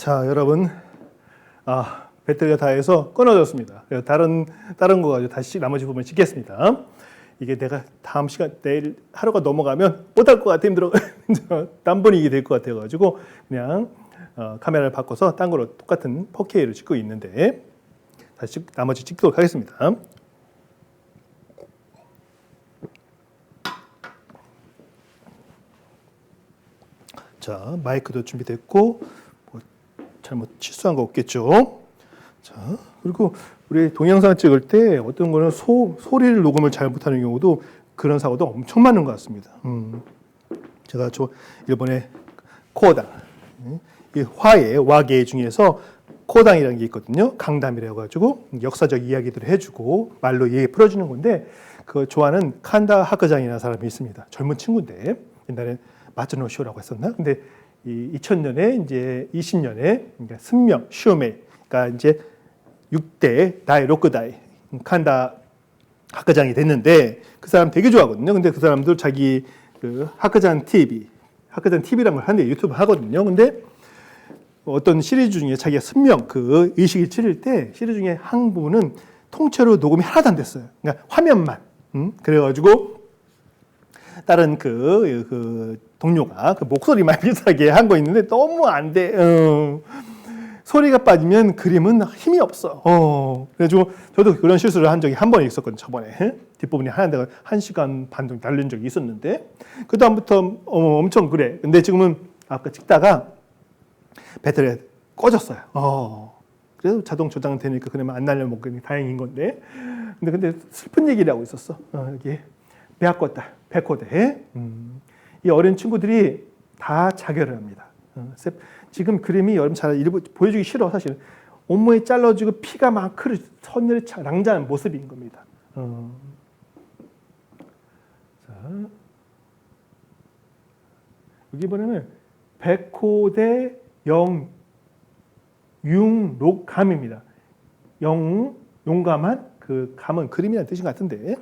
자, 여러분, 배터리가 다 해서 끊어졌습니다. 다른 거 가지고 다시 나머지 부분 찍겠습니다. 이게 내가 다음 시간 내일 하루가 넘어가면 못할 것 같아, 힘들어. 딴분위기 될 것 같아가지고 그냥 카메라를 바꿔서 딴 거로 똑같은 4K로 찍고 있는데 다시 나머지 찍도록 하겠습니다. 자, 마이크도 준비됐고 뭐 잘못 실수한 거 없겠죠? 자, 그리고 우리 동영상 찍을 때 어떤 거는 소리를 녹음을 잘못하는 경우도 그런 사고도 엄청 많은 것 같습니다. 제가 일본의 코어당, 이 와계 중에서 코어당이라는 게 있거든요. 강담이라고 가지고 역사적 이야기들을 해주고 말로 풀어주는 건데 그 좋아하는 칸다 하크장이라는 사람이 있습니다. 젊은 친구인데 옛날에 마츠노 쇼라고 했었나? 근데 이 2000년에 이제 20년에 그러니까 승명 시오메이, 그러니까 이제 6대 다이 로크다이 칸다 하크장이 됐는데 그 사람 되게 좋아하거든요. 근데 그 사람도 자기 그 하크장 TV라는 걸 하는데 유튜브 하거든요. 근데 어떤 시리즈 중에 자기가 승명 그 의식을 치를 때 시리즈 중에 한 부분은 통째로 녹음이 하나도 안 됐어요. 그러니까 화면만. 그래가지고 다른 그 동료가 그 목소리만 비슷하게 한 거 있는데 너무 안 돼. 소리가 빠지면 그림은 힘이 없어. 그래가지고 저도 그런 실수를 한 적이 한 번 있었거든요. 저번에 뒷부분이 하나인데 1시간 반 정도 날린 적이 있었는데 그 다음부터 엄청 그래. 근데 지금은 아까 찍다가 배터리가 꺼졌어요. 그래서 자동 저장 되니까 그러면 안 날려먹으니 다행인 건데. 근데 슬픈 얘기를 하고 있었어. 여기 백호대. 이 어린 친구들이 다 자결을 합니다. 지금 그림이 여러분 잘 보여주기 싫어 사실. 온몸이 잘라지고 피가 막 선열이 낭자한 모습인 겁니다. 자, 여기 보면 백호대 영융록감입니다. 용감한 그 감은 그림이라는 뜻인 것 같은데.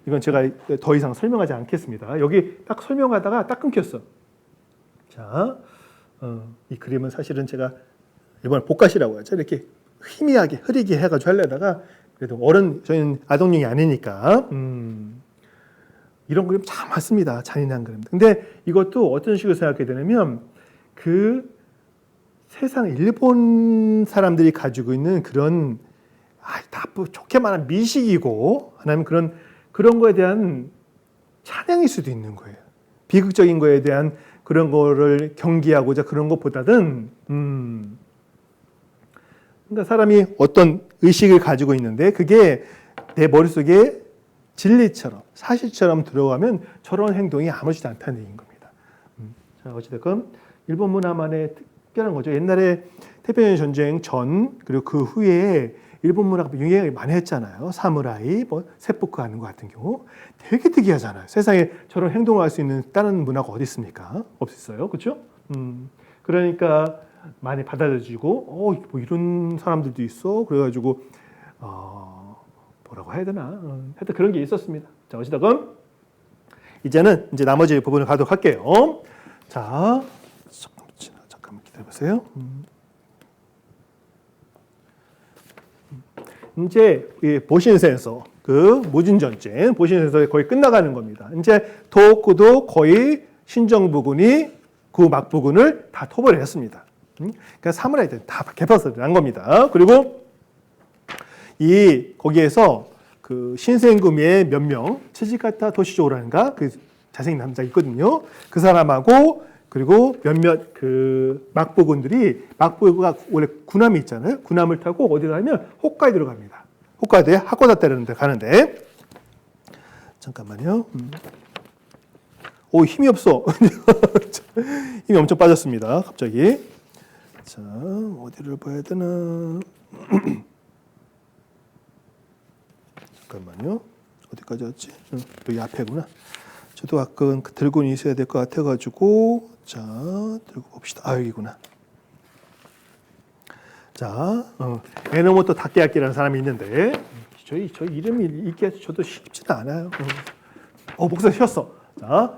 이건 제가 더 이상 설명하지 않겠습니다. 여기 딱 설명하다가 딱 끊겼어. 자, 이 그림은 사실은 제가 이번에 복가시라고 하죠. 이렇게 희미하게 흐리게 해가지고 하려다가 그래도 저희는 아동용이 아니니까 이런 그림 참 많습니다. 잔인한 그림. 근데 이것도 어떤 식으로 생각해야 되냐면 그 세상 일본 사람들이 가지고 있는 그런 좋게 말하면 미식이고 하나님 그런 거에 대한 찬양일 수도 있는 거예요. 비극적인 거에 대한 그런 거를 경계하고자 그런 것보다는 그러니까 사람이 어떤 의식을 가지고 있는데 그게 내 머릿속에 진리처럼 사실처럼 들어가면 저런 행동이 아무렇지도 않다는 얘기인 겁니다. 자, 어찌됐건 일본 문화만의 특별한 거죠. 옛날에 태평양 전쟁 전 그리고 그 후에 일본 문화가 유행을 많이 했잖아요. 사무라이, 세포크 하는 것 같은 경우 되게 특이하잖아요. 세상에 저런 행동을 할 수 있는 다른 문화가 어디 있습니까? 없었어요, 그렇죠? 그러니까 많이 받아들여지고, 뭐 이런 사람들도 있어. 그래가지고 뭐라고 해야 되나? 하여튼 그런 게 있었습니다. 자, 어찌됐건 이제는 이제 나머지 부분을 가도록 할게요. 자, 잠깐만 기다려보세요. 이제 보신세에서 그 무진전쟁 보신세에서 거의 끝나가는 겁니다. 이제 도호쿠도 거의 신정 부군이 그 막부군을 다 토벌을 했습니다. 그러니까 사무라이들 다 개파서 난 겁니다. 그리고 거기에서 그 신센구미의 몇 명 치지카타 도시조라는가 그 잘생긴 남자 있거든요. 그 사람하고 그리고 몇몇 그 막부가 원래 군함이 있잖아요. 군함을 타고 어디 가면 홋카이도로 갑니다. 홋카이도에 하코다테라는 데 가는데 잠깐만요. 힘이 없어. 힘이 엄청 빠졌습니다. 갑자기. 자, 어디를 봐야 되나? 잠깐만요. 어디까지 왔지? 여기 앞에구나. 저도 아까 들고는 있어야 될 것 같아가지고 자 들고 봅시다. 여기구나. 자, 에노모토 다케야키라는 사람이 있는데 저 이름이 읽기가 저도 쉽지는 않아요. 목소리 쉬었어. 자,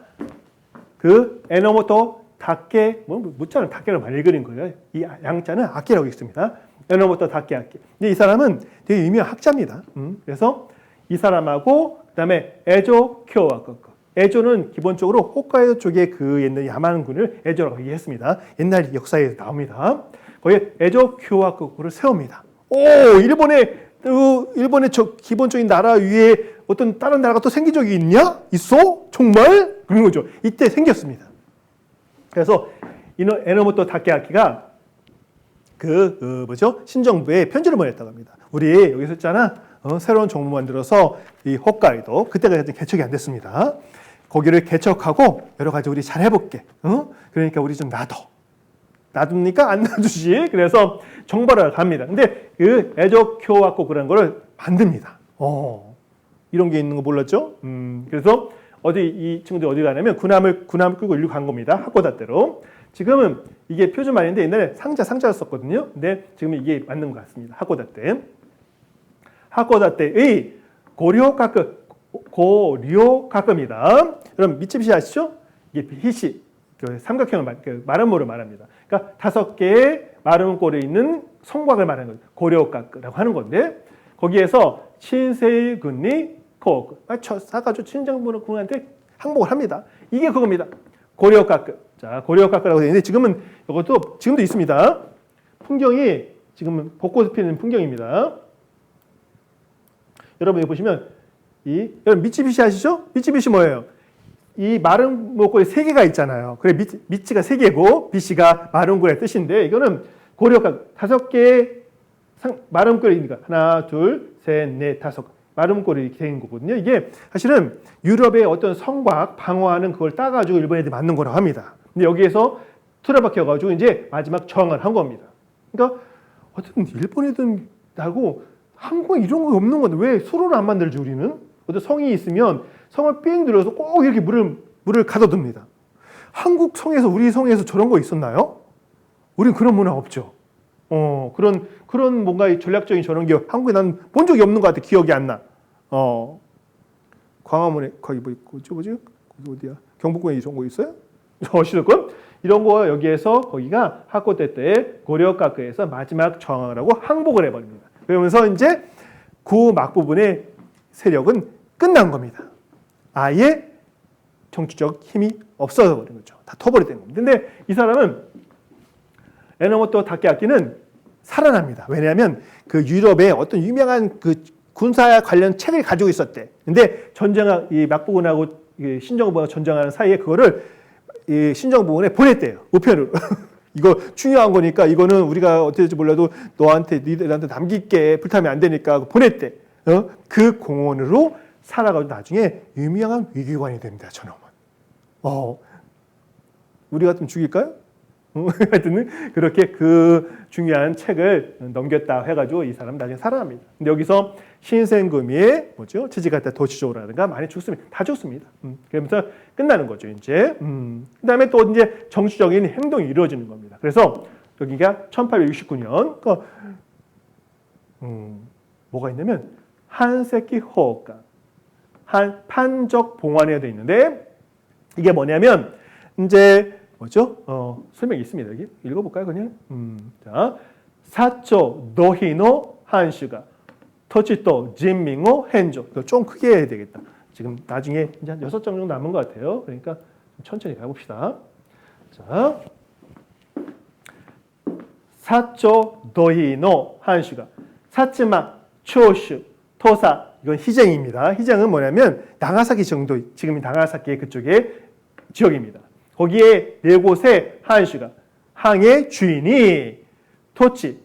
그 에노모토 닭개, 무자는 닭개를 많이 그린 거예요. 이 양자는 악기라고 읽습니다. 에노모토 닭개 악기. 근데 이 사람은 되게 유명한 학자입니다. 그래서 이 사람하고 그다음에 에조 쿄와코쿠. 에조는 기본적으로 홋카이도 쪽에 그 옛날 야만군을 에조라고 얘기했습니다. 옛날 역사에 나옵니다. 거기에 에조 쿄와코쿠를 세웁니다. 일본의 저 기본적인 나라 위에 어떤 다른 나라가 또 생긴 적이 있냐? 있어? 정말? 그런 거죠. 이때 생겼습니다. 그래서 에노모토 다케아키가 신정부에 편지를 보냈다고 합니다. 우리 여기서 있잖아. 새로운 정부 만들어서 이 홋카이도 그때가 개척이 안 됐습니다. 거기를 개척하고 여러 가지 우리 잘 해볼게. 그러니까 우리 좀 놔둡니까? 안 놔주지. 그래서 정벌을 갑니다. 근데 그 에조쿄와코 그런 거를 만듭니다. 이런 게 있는 거 몰랐죠? 그래서 이 친구들이 어디 가냐면 군함을 끌고 일로 간 겁니다. 하코다테로. 지금은 이게 표준 말인데 옛날에 상자를 썼거든요. 근데 지금 이게 맞는 것 같습니다. 하코다테의 고려가급입니다. 여러분 미츠비시 아시죠? 이게 히시 삼각형을 마름모를 말합니다. 그러니까 5개의 마름꼴에 있는 성곽을 말하는 거죠. 고려가급라고 하는 건데 거기에서 신세군이 사가지고 친정분한테 항복을 합니다. 이게 그겁니다. 고려가급. 자, 고려가급라고 되어 있는데 지금도 있습니다. 풍경이 지금은 벚꽃 피는 풍경입니다. 여러분 여기 보시면 여러분 미츠비시 아시죠? 미츠비시 뭐예요? 이 마른 목걸이 3개가 있잖아요. 그래 미츠가 3개고 비시가 마른 꼴의 뜻인데 이거는 고려가급 5개의 마른 꼴이니까 하나, 둘, 셋, 넷, 5 마른 꼴이 이렇게 된 거거든요. 이게 사실은 유럽의 어떤 성곽 방어하는 그걸 따가지고 일본 애들이 만든 거라고 합니다. 근데 여기에서 틀어박혀가지고 이제 마지막 저항을 한 겁니다. 그러니까 어쨌든 일본 애들하고 한국에 이런 거 없는 건데 왜 서로를 안 만들지 우리는? 어떤 성이 있으면 성을 삥 들여서 꼭 이렇게 물을 가둬둡니다. 한국 성에서 우리 성에서 저런 거 있었나요? 우린 그런 문화 없죠. 그런 뭔가 전략적인 저런 게 한국에 난 본 적이 없는 것 같아. 기억이 안 나. 광화문에 거기 뭐지? 어디야? 경복궁에 이런 거 있어요? 어시도건 이런 거 여기에서 거기가 하코테 때 고려가크에서 마지막 저항을 하고 항복을 해버립니다. 그러면서 이제 구 막부분의 세력은 끝난 겁니다. 아예 정치적 힘이 없어져 버린 거죠. 다 터버리게 된 겁니다. 근데 이 사람은 에노모토 다케아키는 살아납니다. 왜냐하면 그 유럽의 어떤 유명한 그 군사 관련 책을 가지고 있었대. 근데 이 막부군하고 신정부가 전쟁하는 사이에 그거를 이 신정부군에 보냈대요. 우편으로. 이거 중요한 거니까 이거는 우리가 어떻게 될지 몰라도 니들한테 남길게. 불타면 안 되니까 보냈대. 그 공헌으로 살아가지고 나중에 유명한 위기관이 됩니다. 저놈은. 우리 같으면 죽일까요? 하여튼 그렇게 그 중요한 책을 넘겼다 해가지고 이 사람 나중에 살아납니다. 근데 여기서 신생금이의 치지가타 도시조라든가 많이 죽습니다. 다 죽습니다. 그러면서 끝나는 거죠. 이제 그다음에 또 이제 정치적인 행동이 이루어지는 겁니다. 그래서 여기가 1869년 뭐가 있냐면 한세키 호가 판적 봉환회가 되어 있는데 이게 뭐냐면 이제 설명이 있습니다. 여기 읽어볼까요, 그냥? 자, 사초 노히노 한슈가 토치토 진민호 헨조. 좀 크게 해야 되겠다. 지금 나중에 이제 한 6장 정도 남은 것 같아요. 그러니까 천천히 가봅시다. 자, 사초 노히노 한슈가 사츠마 초슈 토사. 이건 희쟁입니다. 희쟁은 뭐냐면 나가사키 정도, 지금 나가사키의 그쪽의 지역입니다. 거기에 4곳의 한슈가 항의 주인이 토치,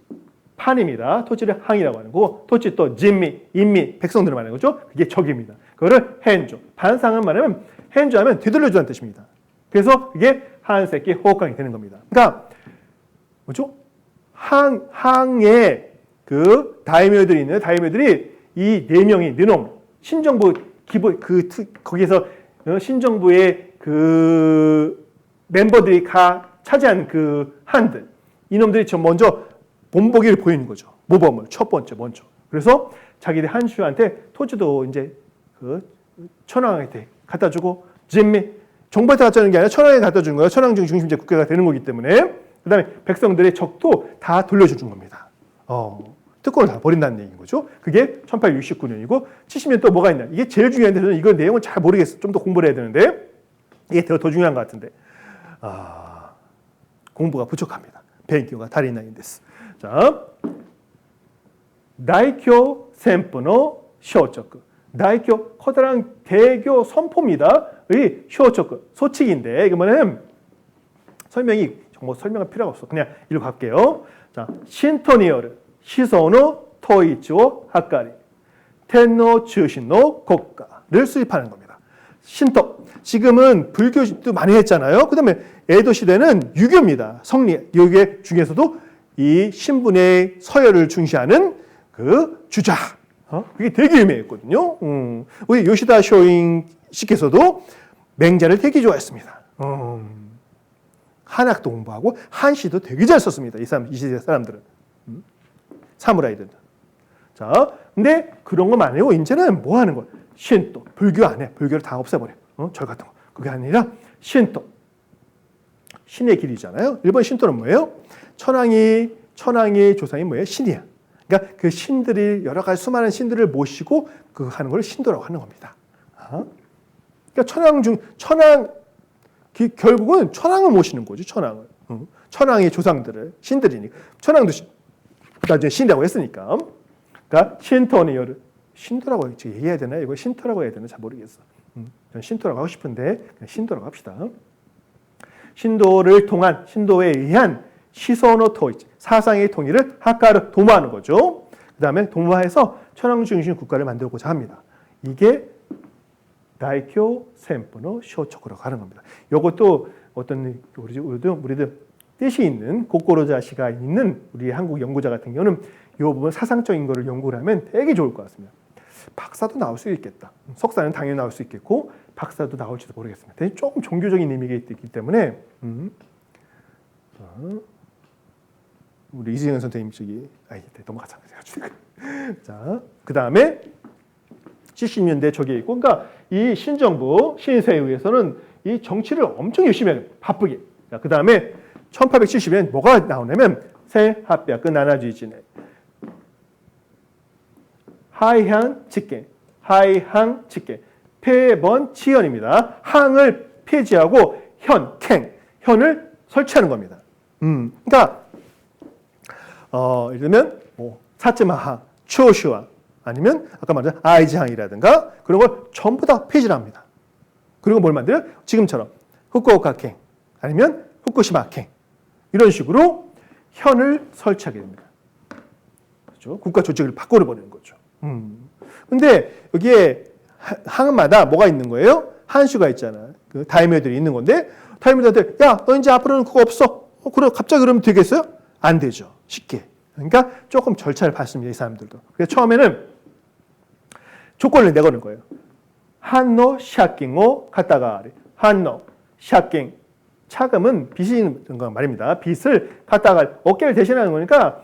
판입니다. 토치를 항이라고 하는 거고 토치 또 진미, 인미, 백성들을 말하는 거죠. 그게 적입니다. 그거를 헨조, 반상은 말하면 헨조하면 되돌려주는 뜻입니다. 그래서 이게 한세키 호강이 되는 겁니다. 그러니까 항의 그 다이묘들이 있는 다이묘들이 이 4명이 느놈 신정부 기본 거기에서 신정부의 그 멤버들이 차지한 그 한들 이놈들이 먼저 본보기를 보이는 거죠. 모범을 첫 번째 먼저. 그래서 자기들 한슈한테 토지도 이제 그 천황한테 갖다 주고 진미 정부한테 갖다 주는 게 아니라 천황에 갖다 주는 거예요. 천황 중심제 국가가 되는 거기 때문에. 그다음에 백성들의 적도 다 돌려주는 겁니다. 특권을 다 버린다는 얘기인 거죠. 그게 1869년이고 70년 또 뭐가 있냐. 이게 제일 중요한데 저는 이거 내용을 잘 모르겠어요. 좀 더 공부를 해야 되는데 이게 더 중요한 것 같은데 공부가 부족합니다. 벤교가 다리나인です. 자, 다이교 센푸노 쇼초크. 다이교 커다란 대교 선포입니다. 이 쇼초크 소칙인데 이게 뭐냐면 설명이 정말 설명할 필요가 없어. 그냥 읽어갈게요. 자, 신토니요르 시소노 토이치오 하카리 텐노 주신노 국가를 수립하는 겁니다. 신토. 지금은 불교도 많이 했잖아요. 그다음에 에도 시대는 유교입니다. 성리 유교 중에서도 이 신분의 서열을 중시하는 그 주자. 그게 되게 유명했거든요. 우리 요시다 쇼인 씨께서도 맹자를 되게 좋아했습니다. 한학도 공부하고 한시도 되게 잘 썼습니다. 이 시대 사람들은. 사무라이들. 자, 근데 그런 것만 아니고 이제는 뭐 하는 거야? 신토. 불교 안 해. 불교를 다 없애버려. 절 같은 거. 그게 아니라 신토. 신의 길이잖아요. 일본 신토는 뭐예요? 천황의 조상이 뭐예요? 신이야. 그러니까 그 신들이 여러 가지 수많은 신들을 모시고 그 하는 걸 신도라고 하는 겁니다. 그러니까 결국은 천황을 모시는 거죠. 천황을. 천황의 조상들을 신들이니까 천황도 나중에 신이라고 했으니까. 그러니까 신토니요르 신도라고 얘기해야 되나? 이거 신토라고 해야 되나? 잘 모르겠어. 전 신토라고 하고 싶은데 그냥 신도라고 합시다. 신도에 의한 시소노 토이치 사상의 통일을 하카르 도모하는 거죠. 그 다음에 도모해서 천황 중심 국가를 만들고자 합니다. 이게 다이교 센푸노 쇼초쿠라고 하는 겁니다. 이것도 어떤 우리들 뜻이 있는 고꼬로자시가 있는 우리 한국 연구자 같은 경우는 이 부분 사상적인 거를 연구를 하면 되게 좋을 것 같습니다. 박사도 나올 수 있겠다. 석사는 당연히 나올 수 있겠고 박사도 나올지도 모르겠습니다. 대신 조금 종교적인 의미가 있기 때문에 우리 이승현 선생님 쪽이 넘어가자. 자, 그 다음에 70년대 저기에 있고, 그러니까 이 신정부 신세우에서는 이 정치를 엄청 열심히 해요. 바쁘게. 자, 그 다음에 1870년 뭐가 나오냐면 세합백은 나나주이지네. 하이항 직계, 폐번 치연입니다. 항을 폐지하고 현을 설치하는 겁니다. 그러니까 예를 들면 뭐 사츠마항, 추오슈항 아니면 아까 말한 아이지항이라든가 그런 걸 전부 다 폐지를 합니다. 그리고 뭘 만들어요? 지금처럼 후쿠오카행 아니면 후쿠시마행 이런 식으로 현을 설치하게 됩니다. 그렇죠? 국가 조직을 바꿔버리는 거죠. 근데 여기에 항마다 뭐가 있는 거예요? 한슈가 있잖아. 그 다이묘들이 있는 건데 다이묘들한테 야, 너 이제 앞으로는 그거 없어. 그래 갑자기 그러면 되겠어요? 안 되죠. 쉽게. 그러니까 조금 절차를 밟습니다. 이 사람들도. 그래서 처음에는 조건을 내거는 거예요. 한노 샤킹오 카타가리. 한노 샤킹. 차금은 빚이 있는 거 말입니다. 빚을 갖다가 어깨를 대신하는 거니까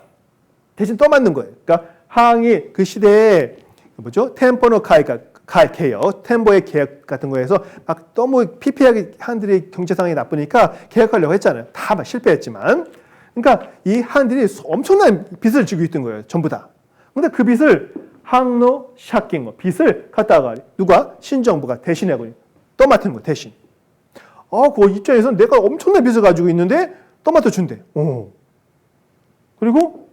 대신 떠맞는 거예요. 그러니까 항이 그 시대에 뭐죠? 템포노 케어, 템포의 계약 같은 거에서 막 너무 피폐하게 한들이 경제 상황이 나쁘니까 계약하려고 했잖아요. 다 막 실패했지만. 그러니까 이 한들이 엄청난 빚을 지고 있던 거예요. 전부 다. 근데 그 빚을 항노 샤킹, 빚을 갖다가 누가? 신정부가 대신하고 떠맡은 거 대신. 그 입장에서는 내가 엄청난 빚을 가지고 있는데 떠맡아 준대. 그리고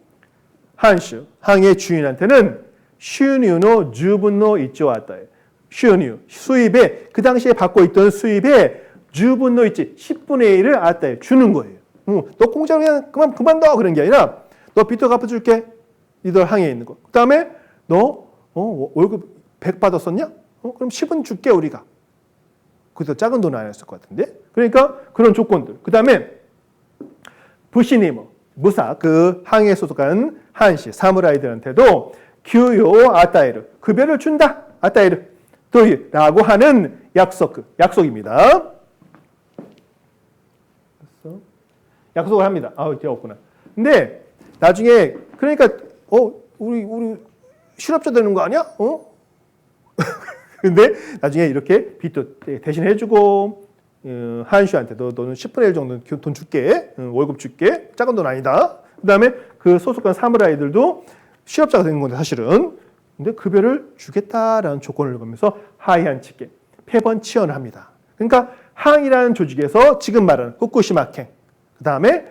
한슈, 항의 주인한테는 슈뉴노 주분노 있죠 왔다. 슈뉴, 수입에 그 당시에 받고 있던 수입에 주분노 있지 10분의 1을 왔다 주는 거예요. 너 공짜로 그냥 그만 둬 그런 게 아니라 너 빚도 갚아줄게. 이들 항에 있는 거. 그 다음에 너 월급 100 받았었냐? 그럼 10은 줄게 우리가. 그래도 작은 돈은 아니었을 것 같은데. 그러니까 그런 조건들. 그 다음에 부시니모, 무사 그 항에 소속한 한시 사무라이들한테도 규요 아타이르 급여를 준다. 아타이르 도이라고 하는 약속입니다. 약속을 합니다. 이제 없구나. 근데 나중에 그러니까 우리 실업자 되는 거 아니야? 근데 나중에 이렇게 빚도 대신 해주고 하한슈한테 너는 10분의 1 정도 돈 줄게. 월급 줄게. 작은 돈 아니다. 그다음에 그 소속한 사무라이들도 실업자가 된 건데 사실은. 근데 급여를 주겠다라는 조건을 걸면서 하이한 측에 폐번치연을 합니다. 그러니까 항이라는 조직에서 지금 말하는 후쿠시마행 그다음에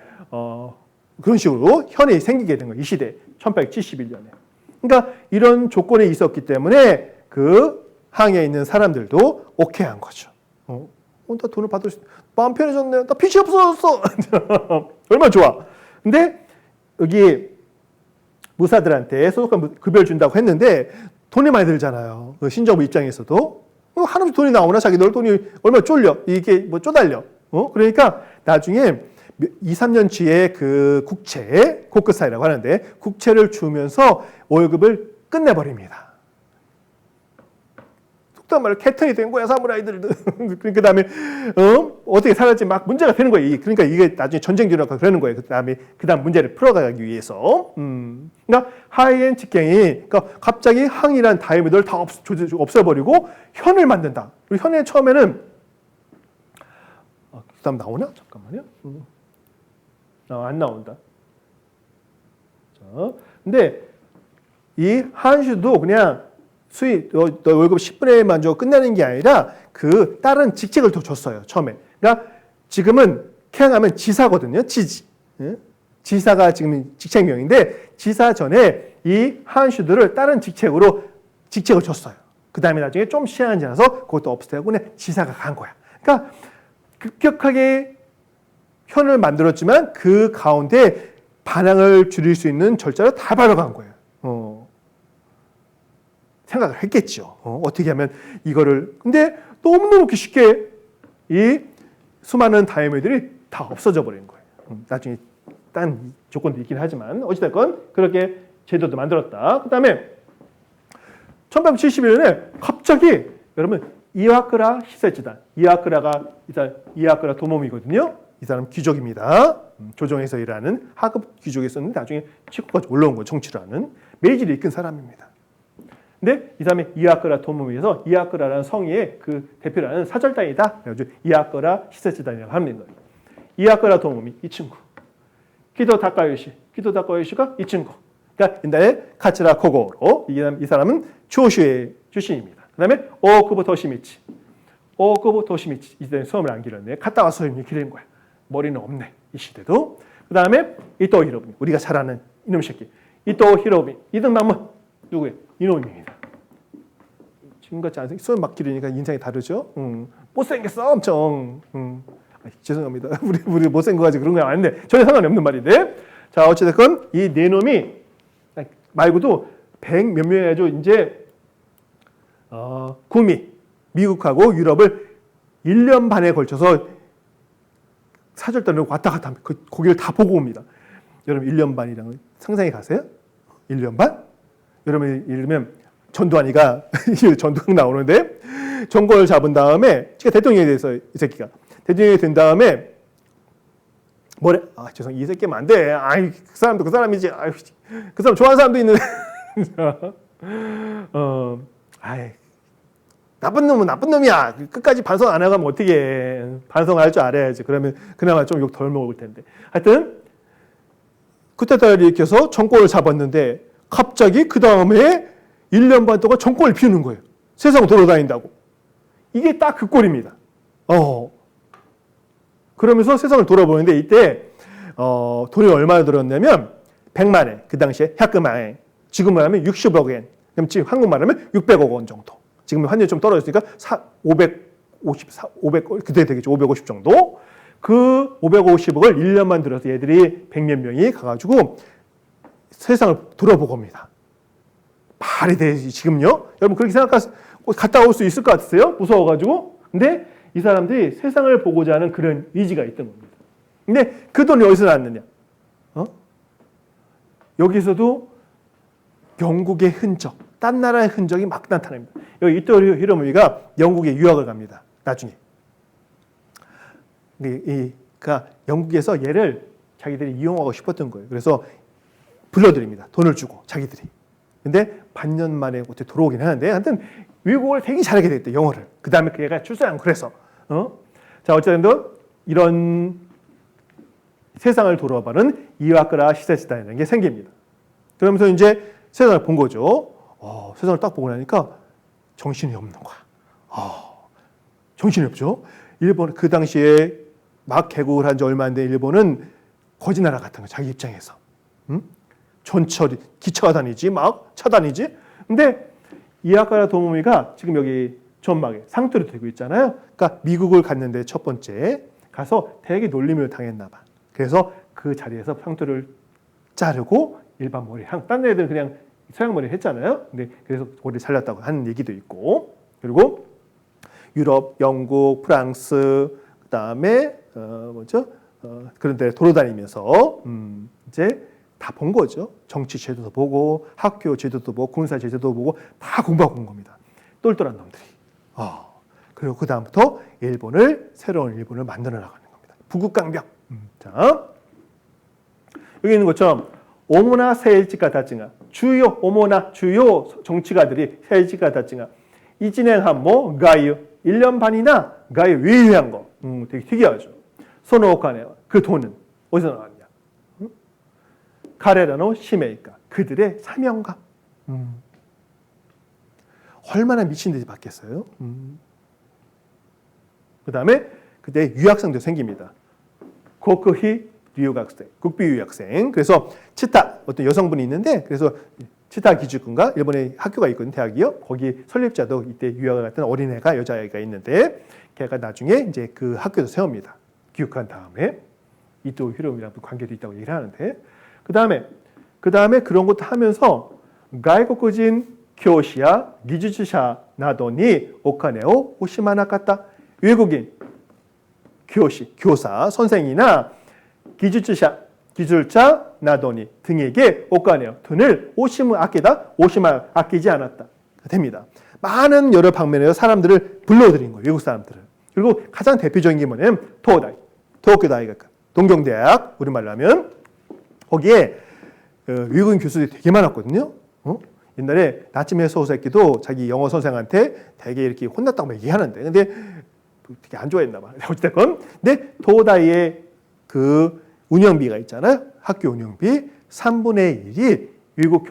그런 식으로 현이 생기게 된 거예요. 이 시대 1871년에. 그러니까 이런 조건이 있었기 때문에 그 항에 있는 사람들도 오케이 한 거죠. 나 돈을 받을 수, 마음 편해졌네. 나 빚이 없어졌어. 얼마나 좋아. 근데 여기 무사들한테 소속감 급여를 준다고 했는데 돈이 많이 들잖아요. 그 신정부 입장에서도. 한없이 돈이 나오나 자기들 돈이 얼마나 쫄려. 이게 뭐 쪼달려. 그러니까 나중에 2, 3년 뒤에 그 국채, 고크사이라고 하는데 국채를 주면서 월급을 끝내버립니다. 속단 말로 캐턴이 된 거야, 사무라이들. 그 다음에, 어떻게 살았지 막 문제가 되는 거예요. 그러니까 이게 나중에 전쟁 일어나고 그러는 거예요. 그 다음 문제를 풀어가기 위해서. 그러니까 하이엔 직경이, 그러니까 갑자기 항이란 다이아미터를 다 없애버리고 현을 만든다. 그리고 현에 처음에는, 그 다음 나오나? 잠깐만요. 안 나온다. 자, 근데 이 한슈도 그냥 수입, 너 월급 10분의 1만 주고 끝내는 게 아니라 그 다른 직책을 더 줬어요, 처음에. 그러니까 지금은 캥하면 지사거든요, 지지. 지사가 지금 직책명인데 지사 전에 이 한슈들을 다른 직책을 줬어요. 그 다음에 나중에 좀 시간이 지나서 그것도 없애고 그냥 지사가 간 거야. 그러니까 급격하게 현을 만들었지만 그 가운데 반항을 줄일 수 있는 절차를 다 밟아간 거예요. 생각을 했겠죠. 어떻게 하면 이거를. 근데 너무너무 쉽게 이 수많은 다이아미들이 다 없어져 버린 거예요. 나중에 딴 조건도 있긴 하지만 어찌됐건 그렇게 제도도 만들었다. 그 다음에 1871년에 갑자기 여러분 이와크라 히세지단. 이와크라가 이와크라 도모미거든요. 이 사람 귀족입니다. 조정에서 일하는 하급 귀족이었는데 나중에 치고까지 올라온 거예요. 정치를 하는. 메이지를 이끈 사람입니다. 근데 이 사람이 이와크라 도모미에서 이와크라라는 성의 그 대표라는 사절단이다. 그래가지고 이와크라 히세지단이라고 하는 거예요. 이와크라 도모미 이 친구. 키도 다카요시가 이 친구. 그러니까 옛날에 카츠라 코고로 이 사람은 조슈의 출신입니다. 그 다음에 오쿠보 도시미치 이 사람이 수험을 안 기렸네. 갔다 와서 수험이 기른 거야. 머리는 없네. 이 시대도. 그 다음에 이토 히로부미 우리가 잘 아는 이놈 새끼. 이토 히로부미 이등남은 누구예요? 이놈입니다. 지금같이 안 수험 막 기르니까 인상이 다르죠. 못생겼어 엄청. 죄송합니다. 우리 못생겨가지고 그런 거 아닌데 전혀 상관이 없는 말인데. 자 어찌됐건 이 네 놈이 말고도 100 몇 명이 아주 이제 구미 미국하고 유럽을 1년 반에 걸쳐서 사절단으로 왔다 갔다 합니다. 거기를 다 보고 옵니다. 여러분 1년 반이라는 걸 상상해 가세요? 1년 반? 여러분 예를 들면 전두환이가 전두환 나오는데 정권을 잡은 다음에 제가 대통령이 돼서 이 새끼가 대통령이 된 다음에 뭐래? 죄송 이 새끼면 안 돼. 아이 그 사람도 그 사람이지. 아이 그 사람 좋아하는 사람도 있는데. 아이 나쁜 놈은 나쁜 놈이야. 끝까지 반성 안 하면 어떻게 해. 반성할 줄 알아야지. 그러면 그나마 좀 욕 덜 먹을 텐데. 하여튼 쿠데타를 일으켜서 정권을 잡았는데 갑자기 그 다음에 1년 반 동안 정권을 피우는 거예요. 세상 돌아다닌다고. 이게 딱 그 꼴입니다. 그러면서 세상을 돌아보는데 이때 돈이 얼마나 들었냐면 100만 엔, 그 당시에 야크만 지금 말하면 60억 엔, 그럼 지금 한국 말하면 600억 원 정도. 지금 환율이 좀 떨어졌으니까 500 그때 되겠죠. 550 정도. 그 550억을 1년만 들어서 얘들이 100몇 명이 가가지고 세상을 돌아보고 옵니다. 말이 되지 지금요? 여러분 그렇게 갔다 올 수 있을 것 같으세요? 무서워가지고. 근데 이 사람들이 세상을 보고자 하는 그런 의지가 있던 겁니다. 근데 그 돈이 어디서 나왔느냐? 여기서도 영국의 흔적, 딴 나라의 흔적이 막 나타납니다. 여기 이토 히로부미가 영국에 유학을 갑니다. 나중에. 그러니까 영국에서 얘를 자기들이 이용하고 싶었던 거예요. 그래서 불러들입니다. 돈을 주고 자기들이. 근데 반년 만에 어떻게 돌아오긴 하는데 하여튼 외국어를 되게 잘하게 됐대. 영어를. 그 다음에 그 애가 출세한 그래서. 자, 어쨌든 이런 세상을 돌아보는 이와크라 시세시다라는 게 생깁니다. 그러면서 이제 세상을 본 거죠. 세상을 딱 보고 나니까 정신이 없는 거야. 정신이 없죠. 일본 그 당시에 막 개국을 한 지 얼마 안 된 일본은 거지 나라 같은 거 자기 입장에서. 전철이 기차가 다니지 막 차 다니지. 근데 이와카라 도모미가 지금 여기 전막에 상투를 들고 있잖아요. 그러니까 미국을 갔는데 첫 번째 가서 되게 놀림을 당했나 봐. 그래서 그 자리에서 상투를 자르고 일반 머리, 딴 애들은 그냥 서양 머리를 했잖아요. 근데 그래서 머리를 잘랐다고 하는 얘기도 있고, 그리고 유럽, 영국, 프랑스, 그다음에 그런 데 돌아다니면서 이제 다 본 거죠. 정치 제도도 보고, 학교 제도도 보고, 군사 제도도 보고 다 공부하고 온 겁니다. 똘똘한 놈들이. 그리고 그 다음부터 새로운 일본을 만들어 나가는 겁니다. 부국강병. 자, 여기 있는 것처럼 오모나 세일지가 다증아 주요 정치가들이 세일지가 다증아 이진행한 뭐 가유 1년 반이나 가유 외유한 거 되게 특이하죠. 소노오카네와 그 돈은 어디서 나왔냐? 가레라노 시메이까 그들의 사명감. 얼마나 미친 듯이 받겠어요? 그 다음에 그때 유학생도 생깁니다. 고쿠히 유학생, 국비 유학생. 그래서 치타 어떤 여성분이 있는데 그래서 치타 기주군가 일본에 학교가 있거든요, 대학이요. 거기 설립자도 이때 유학을 갔던 어린애가 여자아이가 있는데 걔가 나중에 이제 그 학교도 세웁니다. 귀국한 다음에 이토 히로미랑 관계도 있다고 얘기를 하는데 그 다음에 그런 것도 하면서 가이코쿠진 교시야 기주주샤 나도니 오카네오 오시마나카타 외국인 교사 선생이나 기주주샤 기술자 나도니 등에게 오카네오 돈을 오시마 아끼지 않았다 됩니다. 많은 여러 방면에서 사람들을 불러들인 거예요. 외국 사람들을. 그리고 가장 대표적인 게 뭐냐면 도쿄다이각 동경대학 우리말로 하면 거기에 외국인 교수들이 되게 많았거든요. 옛날에 나츠메 소사키도 자기 영어 선생한테 되게 이렇게 혼났다고 얘기하는데 근데 되게 안 좋아했나 봐. 어쨌든 근데 도다이의 그 운영비가 있잖아요. 학교 운영비 3분의 1이 외국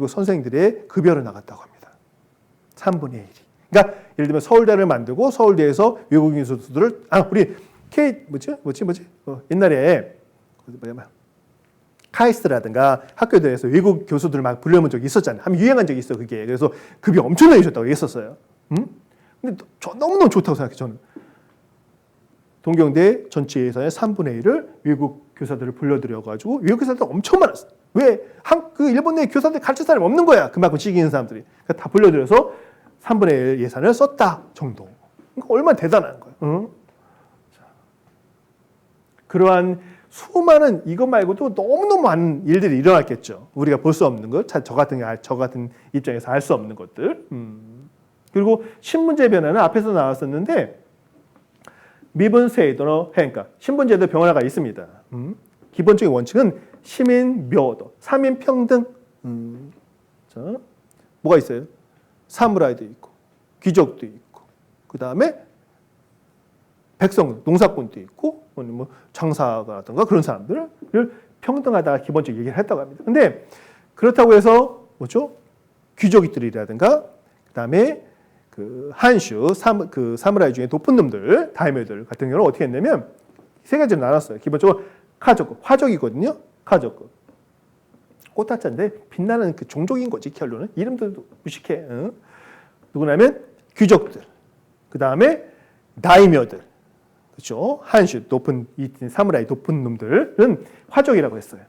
선생들의 급여로 나갔다고 합니다. 3분의 1이. 그러니까 예를 들면 서울대를 만들고 서울대에서 외국인 교수들을 우리 옛날에 카이스트라든가 학교들에서 외국 교수들을 막 불려본 적이 있었잖아요. 한번 유행한 적이 있어 그게. 그래서 급이 엄청나게 줬다고 했었어요. 근데 너무너무 좋다고 생각해요. 저는. 동경대 전체 예산의 3분의 1을 외국 교사들을 불러들여가지고 외국 교사들 엄청 많았어요. 왜? 그 일본 내 교사들 가르칠 사람이 없는 거야. 그만큼 지기 있는 사람들이. 그러니까 다 불러들여서 3분의 1 예산을 썼다 정도. 그러니까 얼마나 대단한 거예요. 그러한 수많은 이것 말고도 너무너무 많은 일들이 일어났겠죠. 우리가 볼 수 없는 것, 저 같은 입장에서 알 수 없는 것들. 그리고 신분제 변화는 앞에서 나왔었는데 미분세이도의変化, 신분제도 변화가 있습니다. 기본적인 원칙은 시민묘도, 사민평등. 자, 뭐가 있어요? 사무라이도 있고, 귀족도 있고, 그 다음에 백성, 농사꾼도 있고, 뭐 장사가라든가 그런 사람들을 평등하다가 기본적으로 얘기를 했다고 합니다. 근데 그렇다고 해서 뭐죠? 귀족들이라든가, 그 다음에 그 한슈, 사무라이 중에 높은 놈들, 다이묘들 같은 경우는 어떻게 했냐면 세 가지로 나눴어요. 기본적으로 가족, 화족이거든요. 가족. 꽃다짜인데 빛나는 그 종족인 거지 결론은. 이름들도 무식해. 누구냐면 귀족들. 그 다음에 다이묘들. 그렇죠? 한슈, 이 사무라이 높은 놈들은 화족이라고 했어요.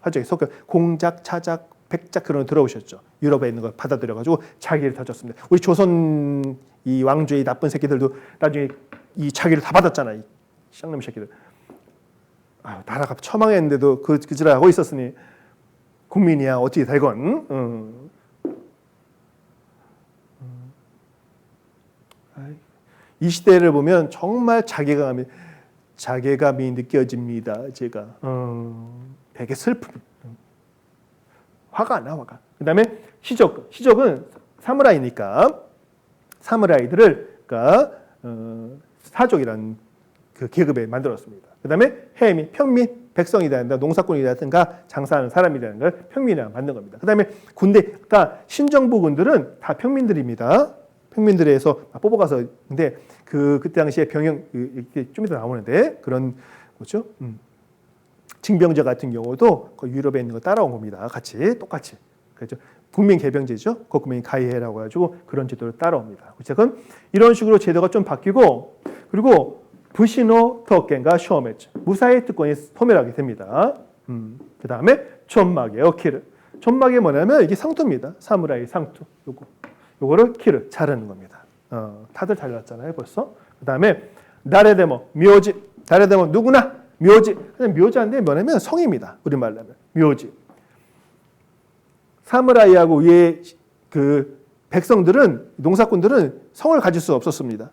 화족이 공작, 차작, 백작 그런 거 들어오셨죠. 유럽에 있는 걸 받아들여가지고 자기를 다 줬습니다. 우리 조선 이 왕조의 나쁜 새끼들도 나중에 이 자기를 다 받았잖아. 이 쌍놈 새끼들. 나라가 처망했는데도 그 짓을 하고 있었으니 국민이야 어떻게 되건. 이 시대를 보면 정말 자괴감이 느껴집니다. 제가 되게 슬픔. 화가 안 나, 화가. 그 다음에 시족은 사무라이니까 사무라이들을 그러니까 사족이란 그 계급에 만들었습니다. 그 다음에 해민, 평민, 백성이라든가 농사꾼이라든가 장사하는 사람이라는 걸 평민이라고 만든 겁니다. 그 다음에 군대가 신정부군들은 다 평민들입니다. 평민들에서 뽑아가서 근데 그때 당시에 병영 좀 이따 나오는데 그런 뭐죠? 징병제 같은 경우도 그 유럽에 있는 거 따라온 겁니다. 같이 똑같이 그렇죠. 국민 개병제죠. 국민 가이해라고 해가지고 그런 제도를 따라옵니다. 어쨌든 이런 식으로 제도가 좀 바뀌고 그리고 부시노 토켄가 쇼메츠 무사히 특권이 소멸하게 됩니다. 그 다음에 촌마게요 키르. 촌마게 뭐냐면 이게 상투입니다. 사무라이 상투. 요거를 키르 자르는 겁니다. 다들 잘랐잖아요 벌써. 그 다음에 나레데모 묘지. 나레데모 누구나 묘지. 그냥 묘지인데 뭐냐면 성입니다. 우리말로 하면 묘지. 사무라이하고 위에 그 백성들은 농사꾼들은 성을 가질 수 없었습니다.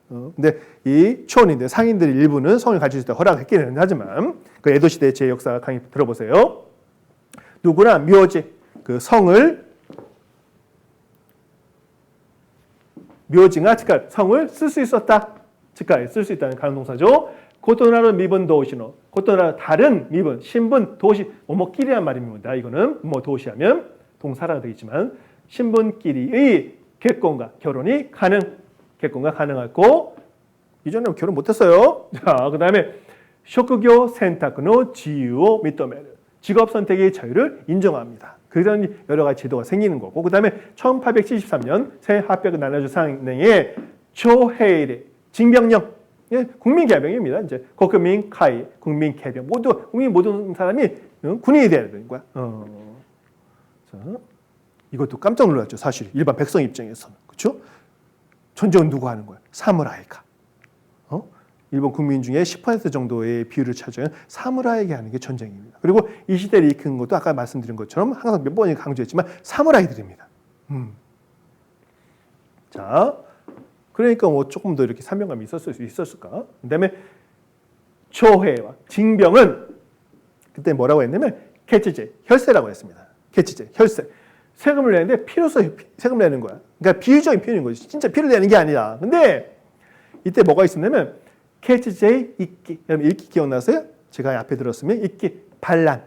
근데 이 초원인데 상인들 일부는 성을 가질 수 있다 허락했기는 하지만 그 에도 시대 제 역사 강의 들어보세요. 누구나 묘지 그 성을 묘지가 즉 성을 쓸 수 있었다. 즉가 쓸 수 있다는 가능동사죠. 고토나루 미분 도시노 고토나루 다른 미분 신분 도시 뭐뭐끼리란 말입니다. 이거는 뭐 도시하면 동사라고 되어 있지만 신분끼리의 결혼과 결혼이 결혼가 가능하고 이전에 결혼 못했어요. 자, 그 다음에 쇼크교 선택의 지유를 믿도메르 직업 선택의 자유를 인정합니다. 그런 여러 가지 제도가 생기는 거고 그 다음에 1873년 새800을 나눠준 상행에 초해일의 징병령 국민 개병입니다. 이제 국민 카이 국민 개병 모두 국민 모든 사람이 군인이 돼야 되는 거야. 자, 이것도 깜짝 놀랐죠. 사실 일반 백성 입장에서는 그렇죠? 전쟁은 누가 하는 거야? 사무라이가. 일본 국민 중에 10% 정도의 비율을 차지하는 사무라이에게 하는 게 전쟁입니다. 그리고 이 시대를 이끄는 것도 아까 말씀드린 것처럼 항상 몇 번이나 강조했지만 사무라이들입니다. 자, 그러니까 뭐 조금 더 이렇게 사명감이 있었을까? 그다음에 초회와 징병은 그때 뭐라고 했냐면 캐치제, 혈세라고 했습니다. 캐치제, 혈세. 세금을 내는데 피로서 세금 내는 거야. 그러니까 비유적인 표현인 거지. 진짜 피를 내는 게 아니라. 근데 이때 뭐가 있었냐면 캐치제이 읽기. 여러분 읽기 기억나세요? 제가 앞에 들었으면 읽기, 반란,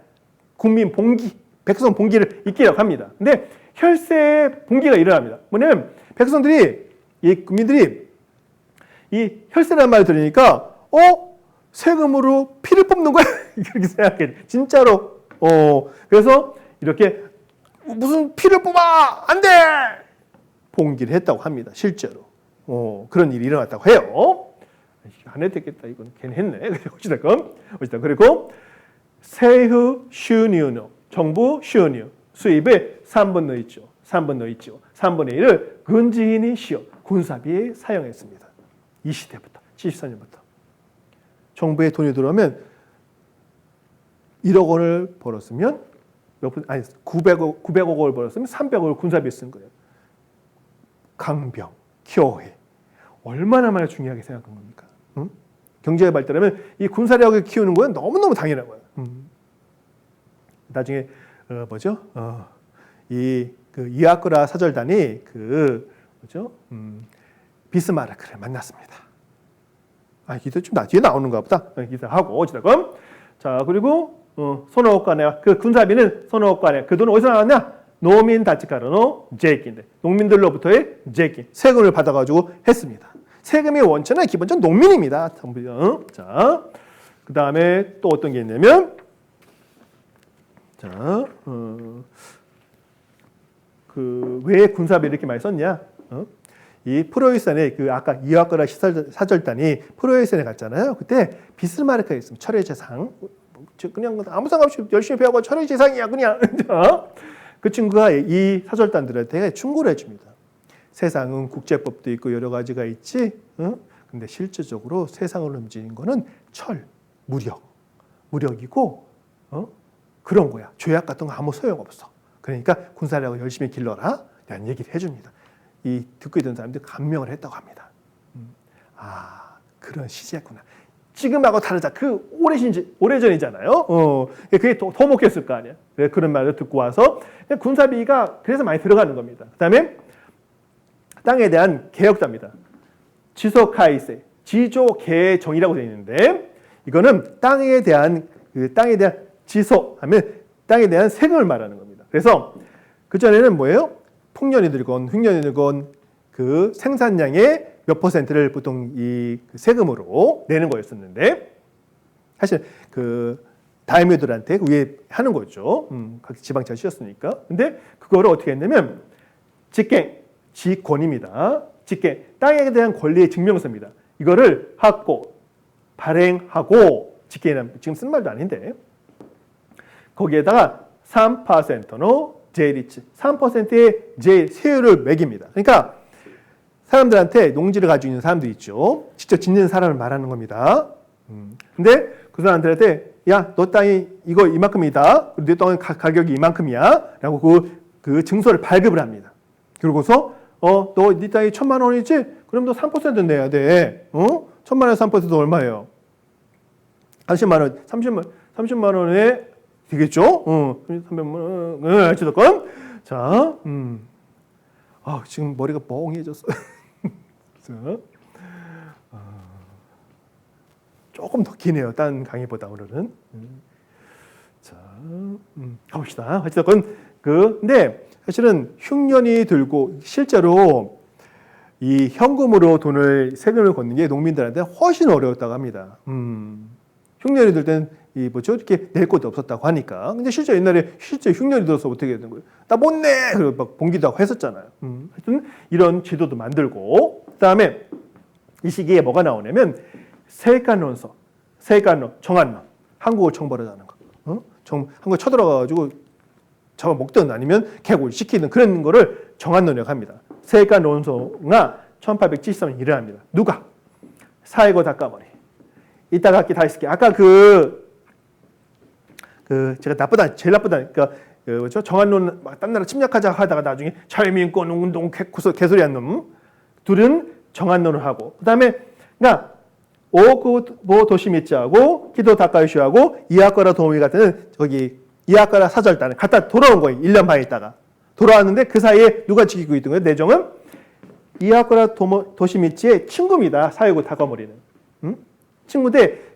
국민 봉기, 백성 봉기를 읽기라고 합니다. 근데 혈세 봉기가 일어납니다. 뭐냐면 백성들이 이 국민들이 이 혈세라는 말을 들으니까 세금으로 피를 뽑는 거야. 이렇게 생각해. 진짜로. 그래서 이렇게 무슨 피를 뽑아! 안 돼! 봉기를 했다고 합니다. 실제로. 그런 일이 일어났다고 해요. 안 해도 되겠다. 이건 괜히 했네. 어쨌든. 그리고 세후 슈뉴노 정부 슈뉴 수입의 3분의 1조. 3분의 1을 군지인이 시어 군사비에 사용했습니다. 이 시대부터 74년부터. 정부에 돈이 들어오면 1억 원을 벌었으면 900억 원을 벌었으면 300억을 군사비에 쓴 거예요. 강병, 교회. 얼마나 많이 중요하게 생각한 겁니까? 응? 경제가 발달하면 이 군사력을 키우는 건 너무너무 당연한 거예요. 나중에 이아크라 사절단이 비스마르크를 만났습니다. 이게 좀 뒤에 나오는가 보다. 기사하고 어찌됐건. 자, 그리고 소노오카네 그 군사비는 소노오카네 그 돈 어디서 나왔냐? 노민 다치카르노 제이킨데 농민들로부터의 제이킨 세금을 받아가지고 했습니다. 세금의 원천은 기본적으로 농민입니다. 자, 그 다음에 또 어떤 게 있냐면 왜 군사비를 이렇게 많이 썼냐? 이 프로이센에 아까 이와크라 사절단이 프로이센에 갔잖아요. 그때 비스마르크가 있습니다. 철의 재상. 그냥 아무 상관없이 열심히 배워가 철의 재상이야 그냥. 그 친구가 이 사절단들한테 충고를 해줍니다. 세상은 국제법도 있고 여러 가지가 있지. 근데 실질적으로 세상을 움직이는 거는 무력이고 그런 거야. 죄악 같은 거 아무 소용없어. 그러니까 군사력을 열심히 길러라. 라는 얘기를 해줍니다. 이 듣고 있던 사람들이 감명을 했다고 합니다. 그런 시제구나. 지금하고 다르자. 오래전이잖아요. 그게 더 먹혔을 거 아니야. 그런 말을 듣고 와서 군사비가 그래서 많이 들어가는 겁니다. 그 다음에 땅에 대한 개혁자입니다. 지소카이세. 지조계정이라고 되어 있는데 이거는 땅에 대한 지소하면 땅에 대한 세금을 말하는 겁니다. 그래서 그 전에는 뭐예요? 풍년이 들건 흉년이 들건 그 생산량의 몇 %를 보통 이 세금으로 내는 거였었는데 사실 그 다이묘들한테 위에 하는 거죠. 각 지방차가 씌었으니까. 근데 그거를 어떻게 했냐면 직갱, 직권입니다. 직갱, 땅에 대한 권리의 증명서입니다. 이거를 하고 발행하고 직갱이란 지금 쓴 말도 아닌데 거기에다가 3%의 제일이치, 3%의 제일 세율을 매깁니다. 그러니까 사람들한테 농지를 가지고 있는 사람들이 있죠. 직접 짓는 사람을 말하는 겁니다. 근데 그 사람들한테 야, 너 땅이 이거 이만큼이다. 내 땅의 가격이 이만큼이야. 라고 그 증서를 발급을 합니다. 그러고서 너 네 땅이 1,000만 원이지? 그럼 너 3% 내야 돼. 1,000만 원에 3%도 얼마예요? 30만 원, 30만 원에 되겠죠? 300만 원, 어찌됐건. 자, 지금 머리가 멍해졌어요. 조금 더 기네요. 딴 강의보다 오늘은. 자, 가봅시다. 어찌됐건 근데 사실은 흉년이 들고 실제로 이 현금으로 돈을 세금을 걷는 게 농민들한테 훨씬 어려웠다고 합니다. 흉년이 들 때는 뭐죠? 이렇게 낼 것도 없었다고 하니까. 근데 실제 옛날에 실제 흉년이 들어서 어떻게 되는 거예요? 나 못 내! 그리고 막 봉기도 하고 했었잖아요. 하여튼 이런 지도도 만들고, 그 다음에 이 시기에 뭐가 나오냐면 세간론서, 세간론, 정한론, 한국을 청벌하자는 거. 한국에 쳐들어가가지고 잡아먹든 아니면 개고를 시키든 그런 거를 정한론이라고 합니다. 세간론서가 1873년 일을 합니다. 누가? 사회고 닭가머리. 이따 갖기 다 있을게. 아까 제가 제일 나쁘다. 그러니까 그렇죠? 정한론 딴 나라 침략하자 하다가 나중에 자유민권 운동 개소리한 놈 둘은 정한론을 하고 그다음에 그러니까 오쿠보 도시미츠하고 키도 다카요시하고 이하카라 도우미 같은 저기 이하카라 사절단을 갔다 돌아온 거예요. 1년 반 있다가 돌아왔는데 그 사이에 누가 지키고 있던 거예요? 내정은 이하카라 도시미츠의 친구입니다. 사회고 다카모리는 친구인데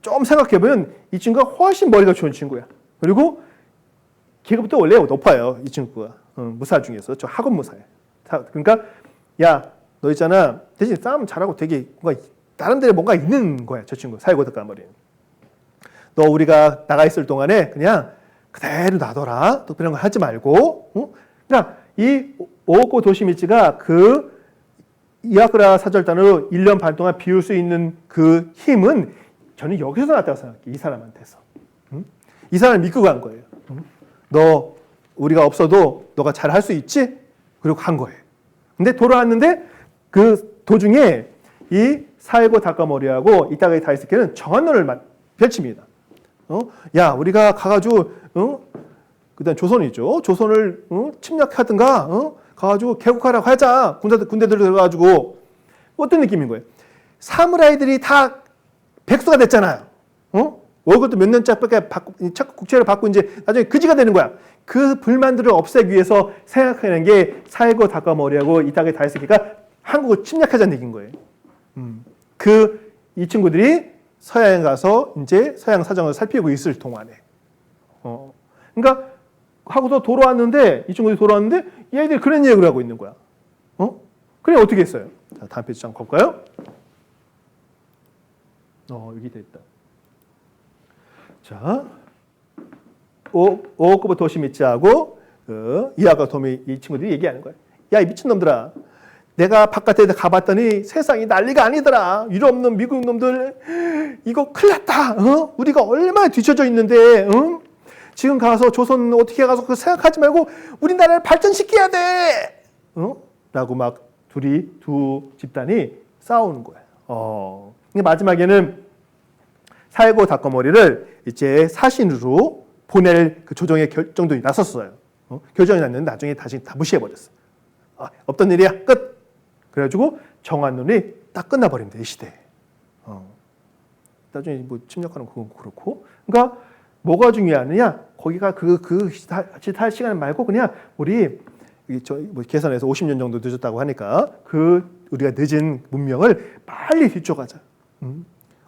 좀 생각해보면 이 친구가 훨씬 머리가 좋은 친구야. 그리고 계급도 원래 높아요. 이 친구가 무사 중에서 저 학원 무사예요. 그러니까 야 너 있잖아 대신 싸움 잘하고 되게 뭔가 나름대로 뭔가 있는 거야. 저 친구 사회고 다카모리는. 너 우리가 나가 있을 동안에 그냥 그대로 놔둬라. 또 그런 거 하지 말고. 그러니까 이 오오코 도시미츠가 그 이하쿠라 사절단으로 1년 반 동안 비울 수 있는 그 힘은 저는 여기서 나왔다고 생각해요. 이 사람한테서. 이 사람을 믿고 간 거예요. 너 우리가 없어도 너가 잘 할 수 있지? 그리고 간 거예요. 근데 돌아왔는데 그 도중에 이 사회고 다카모리하고 이타가이 다이스케는 정한론을 펼칩니다. 야 우리가 가가지고 그다음 조선이죠. 조선을 침략하든가 가가지고 개국하라고 하자. 군대들 들어가지고 어떤 느낌인 거예요? 사무라이들이 다 백수가 됐잖아요. 월급도 몇 년짜리밖에 국채를 받고 이제 나중에 그지가 되는 거야. 그 불만들을 없애기 위해서 생각하는 게 사회고 다카모리하고 이타가이 다이스케가 한국을 침략하자는 얘기인 거예요. 이 친구들이 서양에 가서 이제 서양 사정을 살피고 있을 동안에. 그러니까 하고서 돌아왔는데 이 친구들이 돌아왔는데 얘들이 그런 얘기를 하고 있는 거야. 그래 어떻게 했어요? 자, 다음 페이지 잠깐 볼까요? 여기 돼 있다. 자, 오오쿠보 도시미츠하고 이하카 도미 이 친구들이 얘기하는 거야. 야, 이 미친 놈들아. 내가 바깥에 가봤더니 세상이 난리가 아니더라. 유럽 놈, 미국 놈들 이거 큰일 났다. 우리가 얼마나 뒤쳐져 있는데 지금 가서 조선 어떻게 가서 그 생각하지 말고 우리나라를 발전시켜야 돼. 라고 막 두 집단이 싸우는 거예요. 근데 마지막에는 사회고 다카모리를 이제 사신으로 보낼 그 조정의 결정도 나섰어요. 결정이 났는데 나중에 다시 다 무시해버렸어. 없던 일이야. 끝. 그래가지고 정한론이 딱 끝나버립니다. 이 시대에. 나중에 뭐 침략하는 그건 그렇고. 그러니까 뭐가 중요하느냐? 거기가 할 시간 말고 그냥 우리 뭐 계산해서 50년 정도 늦었다고 하니까 그 우리가 늦은 문명을 빨리 뒤쫓아가자.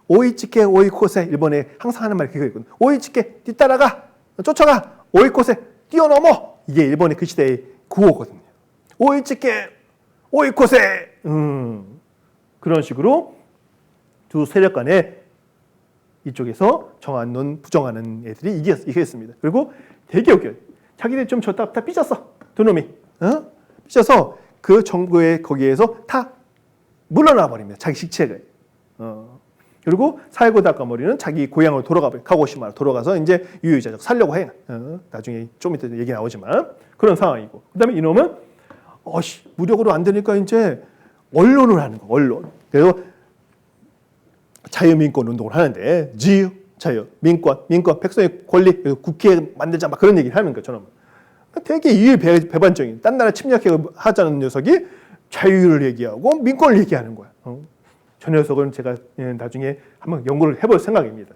오이치케 오이코세 일본에 항상 하는 말이 그거 있거든. 오이치케 뒤따라가 쫓아가 오이코세 뛰어넘어 이게 일본의 그 시대의 구호거든요. 오이치케 오이코세 그런 식으로 두 세력 간에 이쪽에서 정한론 부정하는 애들이 이겼습니다. 그리고 되게 웃겨요. 자기들 좀 졌다 다 삐졌어. 두 놈이 삐져서 그 정부의 거기에서 다 물러나 버립니다. 자기 직책을. 그리고 사이고 다카모리는 자기 고향으로 돌아가 버려. 카고시마로 돌아가서 이제 유유자적 살려고 해. 나중에 좀 이따 얘기 나오지만 그런 상황이고. 그다음에 이놈은 무력으로 안 되니까 이제 언론을 하는 거. 언론. 그래서 자유민권 운동을 하는데 자유, 민권, 백성의 권리, 국회 만들자 막 그런 얘기를 하는 거죠. 되게 이율배반적인 딴 나라 침략하자는 녀석이 자유를 얘기하고 민권을 얘기하는 거야. 저 녀석은 제가 나중에 한번 연구를 해볼 생각입니다.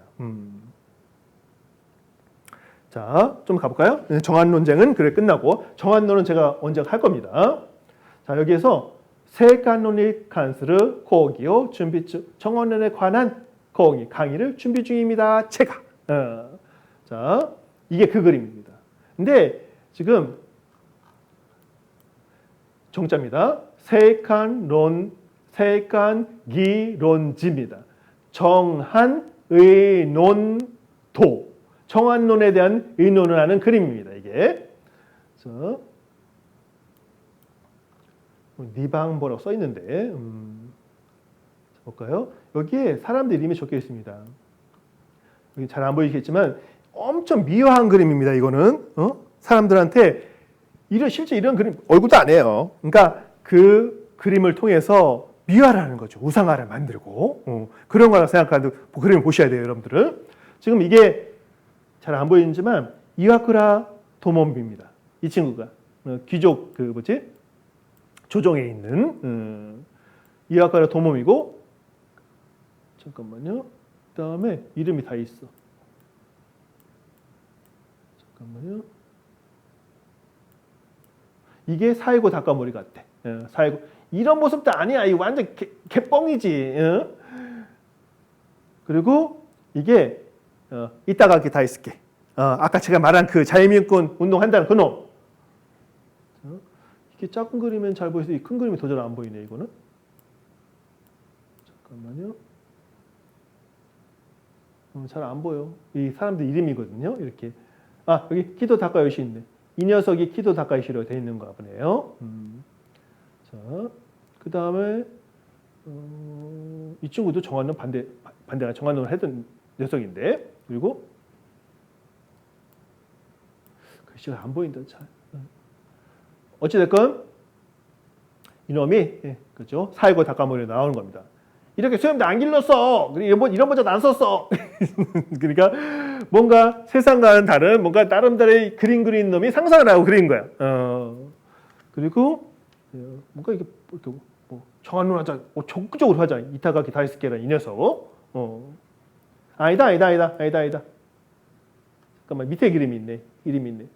자, 좀 가볼까요? 정한 논쟁은 그래 끝나고 정한론은 제가 언제 할 겁니다. 자, 여기에서 세간론이 칸스르講義を 준비 중 정한론에 관한 강의를 준비 중입니다. 제가. 자, 이게 그 그림입니다. 근데 지금 정자입니다. 세간기론지입니다. 정한의논도. 정한론에 대한 의논을 하는 그림입니다. 이게. 자, 니방보라고 써 있는데, 볼까요? 여기에 사람들 이름이 적혀 있습니다. 여기 잘 안 보이시겠지만 엄청 미화한 그림입니다. 이거는 사람들한테 실제 이런 그림 얼굴도 안 해요. 그러니까 그 그림을 통해서 미화라는 거죠. 우상화를 만들고 그런 거라고 생각하고 그 그림을 보셔야 돼요, 여러분들은. 지금 이게 잘 안 보이지만 이와쿠라 도몬비입니다. 이 친구가 귀족 조정에 있는 이와쿠라 도몬이고, 잠깐만요. 그다음에 이름이 다 있어. 잠깐만요. 이게 사이고 다카모리 같아. 사이고 이런 모습도 아니야. 이거 완전 개뻥이지. 그리고 이게 이타가키 다이스케. 아까 제가 말한 그 자유민권 운동한다는 그놈. 이게 작은 그림은 잘 보여서 이 큰 그림이 도저히 안 보이네. 이거는. 잠깐만요. 잘 안 보여. 이 사람들 이름이거든요. 이렇게. 여기 키도 다카요시 있네. 이 녀석이 키도 다카요시로 되어 있는 거 보네요. 자, 그 다음에 이 친구도 정한론 반대가 정한론을 했던 녀석인데, 그리고 글씨가 안 보인다. 잘. 어찌됐건 이놈이 그렇죠. 사이고 다카모리에 나오는 겁니다. 이렇게 수염도 안 길렀어. 이런 모자도 안 썼어. 그러니까 뭔가 세상과는 다른 뭔가 나름대로의 그림 그린 놈이 상상을 하고 그린 거야. 그리고 뭔가 이게 정한론 하자, 적극적으로 하자. 이타가키 다이스케라 이 녀석. 아니다. 잠깐만 밑에 그림이 있네. 이름이 있네.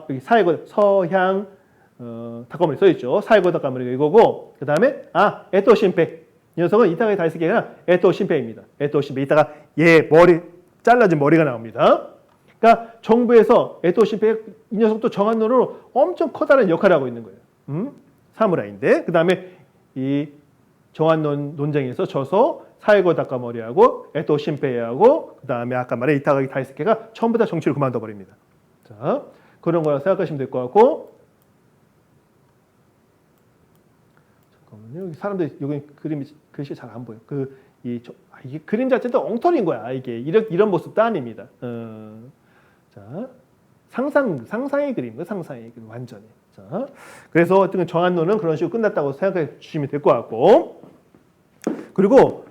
여기 사이고 서향 다카모리 써 있죠. 사이고 다카모리가 이거고, 그 다음에 에토 신페이. 이 녀석은 이타가키 다이스케가 아니라 에토 신페이입니다. 에토 신페이. 이따가 얘 잘라진 머리가 나옵니다. 그러니까 정부에서 에토 신페이 이 녀석도 정한론으로 엄청 커다란 역할을 하고 있는 거예요. 사무라이인데, 그 다음에 이 정한론 논쟁에서 져서 사이고 다카모리하고 에토 신페이하고 그 다음에 아까 말한 이타가키 다이스케가 전부 다 정치를 그만둬 버립니다. 자, 그런 거라고 생각하시면 될 것 같고, 잠깐만요. 사람들이 여기 글씨 잘 안 보여. 이게 그림 자체도 엉터리인 거야. 이게 이런 모습도 아닙니다. 자, 상상의 그림, 상상의 그림 완전히. 자, 그래서 어떤 정한론은 그런 식으로 끝났다고 생각해 주시면 될 것 같고, 그리고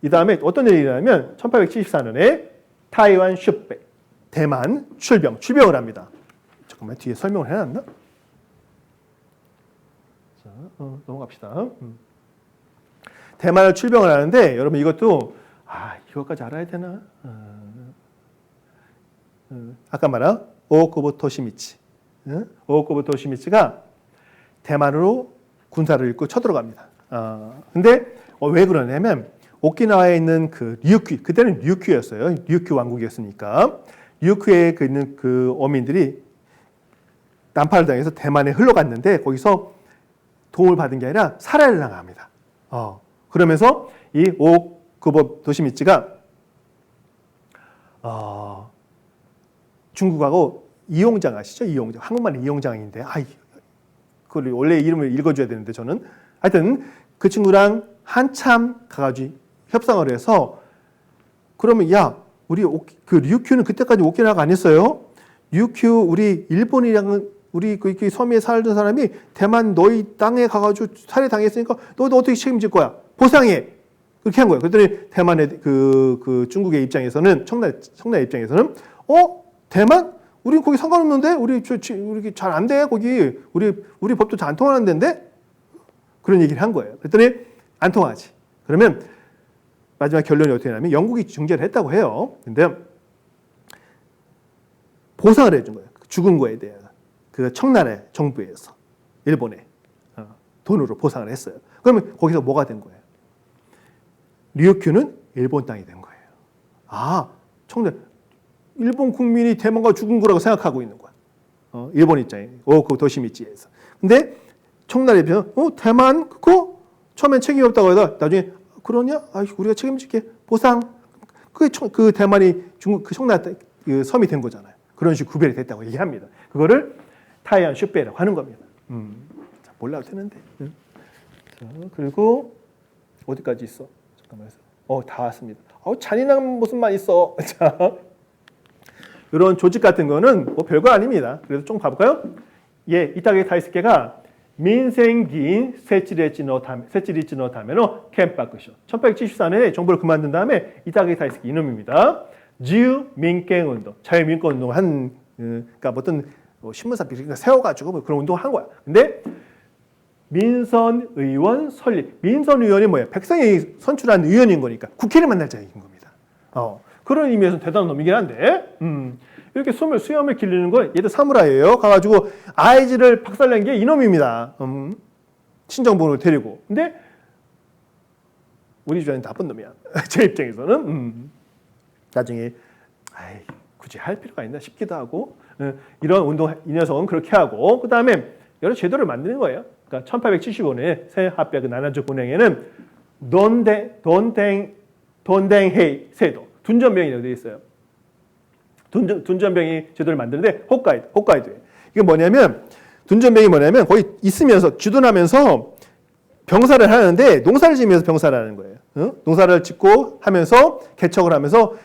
이 다음에 어떤 일이 일어나면 1874년에 타이완 슈페 대만 출병을 합니다. 잠깐만 뒤에 설명을 해놨나? 자, 넘어갑시다. 대만을 출병을 하는데 여러분 이것도 이것까지 알아야 되나? 아까 말한 오오쿠보 토시미치. 오오쿠보 토시미치가 대만으로 군사를 이끌고 쳐들어갑니다. 근데 왜 그러냐면 오키나와에 있는 그 ryukyu, 그때는 ryukyu였어요. ryukyu 왕국이었으니까 ryukyu에 있는 그 어민들이 난파를 당해서 대만에 흘러갔는데 거기서 도움을 받은 게 아니라 살해를 당합니다. 그러면서 이 오쿠보 도시미치가 중국하고 이용장 아시죠? 이용장. 한국말은 이용장인데 그걸 원래 이름을 읽어줘야 되는데 저는 하여튼 그 친구랑 한참 가가지고 협상을 해서 그러면 야 우리 그 ryukyu는 그때까지 오키나와가 아니었어요. ryukyu 우리 일본이랑 우리 그 섬에 살던 사람이 대만 너희 땅에 가가지고 살해당했으니까 너도 어떻게 책임질 거야? 보상해. 그렇게 한 거예요. 그랬더니 대만의 그 중국의 입장에서는 청나라 입장에서는 대만? 우리 거기 상관없는데 우리 잘 안 돼. 거기 우리 법도 잘 안 통하는 데인데 그런 얘기를 한 거예요. 그랬더니 안 통하지. 그러면 마지막 결론이 어떻게 되냐면 영국이 중재를 했다고 해요. 근데 보상을 해준 거예요. 죽은 거에 대한 그 청나라 정부에서 일본에 돈으로 보상을 했어요. 그러면 거기서 뭐가 된 거예요? ryukyu는 일본 땅이 된 거예요. 청나라 일본 국민이 대만과 죽은 거라고 생각하고 있는 거야. 일본 입장에 그 도시미치에서. 근데 청나라 입장에서 대만 그거 처음엔 책임 없다고 해서 나중에 그러냐? 우리가 책임질게 보상. 그 대만이 중국 그 청나라 그 섬이 된 거잖아요. 그런 식으로 구별이 됐다고 얘기합니다. 그거를 타이안 슈페이라고 하는 겁니다. 몰라도 되는데. 자, 그리고 어디까지 있어? 잠깐만요. 다 왔습니다. 잔인한 모습만 있어. 자, 이런 조직 같은 거는 뭐 별거 아닙니다. 그래서 좀 가볼까요? 이타게 다이스케가 민생기인 세치리치 노 타메노 캠파크쇼. 1874년에 정부를 그만둔 다음에 이타게 다이스케 이놈입니다. 지유 민権운동, 자유민권 운동을 한 그러니까 어떤 신문사 비리가 세워가지고 뭐 그런 운동을 한 거야. 근데 민선 의원 설립. 민선 의원이 뭐예요? 백성이 선출한 의원인 거니까 국회를 만날 자격인 겁니다. 그런 의미에서 대단한 놈이긴 한데 이렇게 수염을 기르는 거 얘도 사무라이예요. 가가지고 아이즈를 박살낸 게 이놈입니다. 친정분을 데리고. 근데 우리 주변은 나쁜 놈이야. 제 입장에서는 나중에 굳이 할 필요가 있나 싶기도 하고 이런 운동 이 녀석은 그렇게 하고 그 다음에 여러 제도를 만드는 거예요. 그러니까 1875년에 새합백 나나조 군행에는 돈댕헤이 세도 둔전병이 되어 있어요. 둔전병이 제도를 만드는데 홋카이도에 이게 뭐냐면 둔전병이 뭐냐면 거기 있으면서 주둔하면서 병사를 하는데 농사를 지으면서 병사를 하는 거예요. 농사를 짓고 하면서 개척을 하면서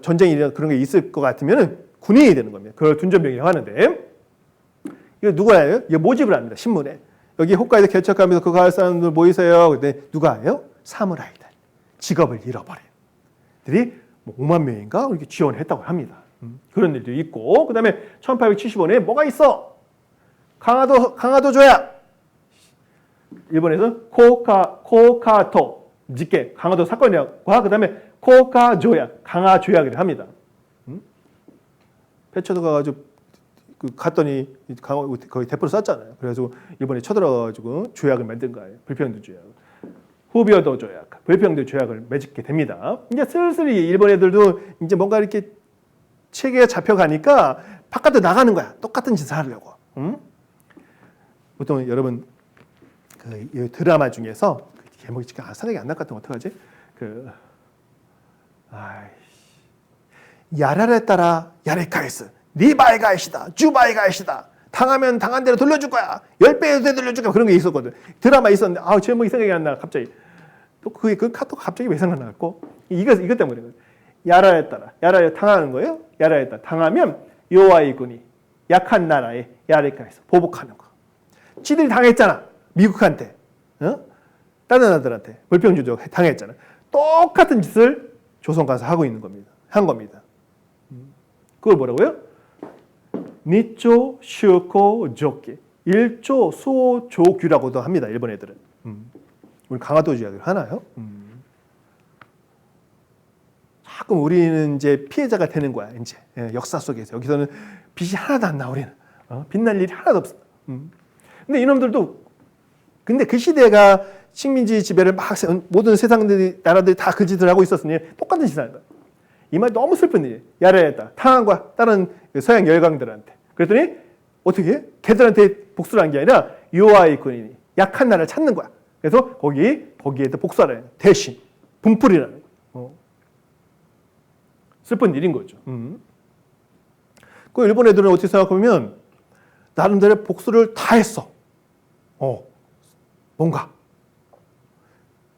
전쟁이 그런 게 있을 것 같으면 군인이 되는 겁니다. 그걸 둔전병이라고 하는데 이거 누가 해요? 이거 모집을 합니다. 신문에. 여기 홋카이도 개척하면서 그거 할 사람들 모이세요. 근데 누가 해요? 사무라이들. 직업을 잃어버린 들이 5만 명인가 이렇게 지원을 했다고 합니다. 그런 일도 있고 그 다음에 1875년에 뭐가 있어? 강화도 조약. 일본에서 코카토 직계 강화도 사건과 그 다음에 코카 조약, 강화 조약을 합니다. 패쳐도 가가지고 갔더니 거의 대포를 쐈잖아요. 그래서 일본에 쳐들어가지고 조약을 만든 거예요. 불평등 조약. 후비오도 조약, 불평등 조약을 맺게 됩니다. 이제 슬슬 일본 애들도 이제 뭔가 이렇게 체계가 잡혀가니까 바깥에 나가는 거야. 똑같은 짓을 하려고. 보통 여러분 그 드라마 중에서 제목이 지금 생각이 안 날 것 같으면 어떡하지? 야라레 따라 야레카이스 니바이가이시다 주바이가이시다 당하면 당한 대로 돌려줄 거야 10배에 돌려줄 거야 그런 게 있었거든. 드라마 있었는데 제목이 생각이 안 나. 갑자기 또 그 카톡 갑자기 왜 생각나고 이것 때문에 야라레 따라 야라레 당하는 거예요. 야라레 따라 당하면 요아이군이 약한 나라에 야레카이스 보복하는 거. 지들이 당했잖아. 미국한테 다른 나라들한테 불평주적 당했잖아. 똑같은 짓을 조선 가서 하고 있는 겁니다. 한 겁니다. 그걸 뭐라고요? 니초 슈코 조끼 일조 수호 조규라고도 합니다. 일본 애들은. 우리 강화도 조약을 하나요? 자꾸 우리는 이제 피해자가 되는 거야. 이제 역사 속에서 여기서는 빛이 하나도 안 나. 우리는 빛날 일이 하나도 없어. 근데 이놈들도 근데 그 시대가 식민지 지배를 막 모든 세상들이 나라들이 다 그 짓을 하고 있었으니 똑같은 짓을 하는 거야. 이 말 너무 슬픈 일이에요. 야레다 탕한과 다른 서양 열강들한테. 그랬더니 어떻게 해? 걔들한테 복수를 한 게 아니라 요아의 군인이 약한 나라를 찾는 거야. 그래서 거기에도 복수하라. 대신 분풀이라는 거야. 슬픈 일인 거죠. 그 일본 애들은 어떻게 생각하면 나름대로 복수를 다 했어. 뭔가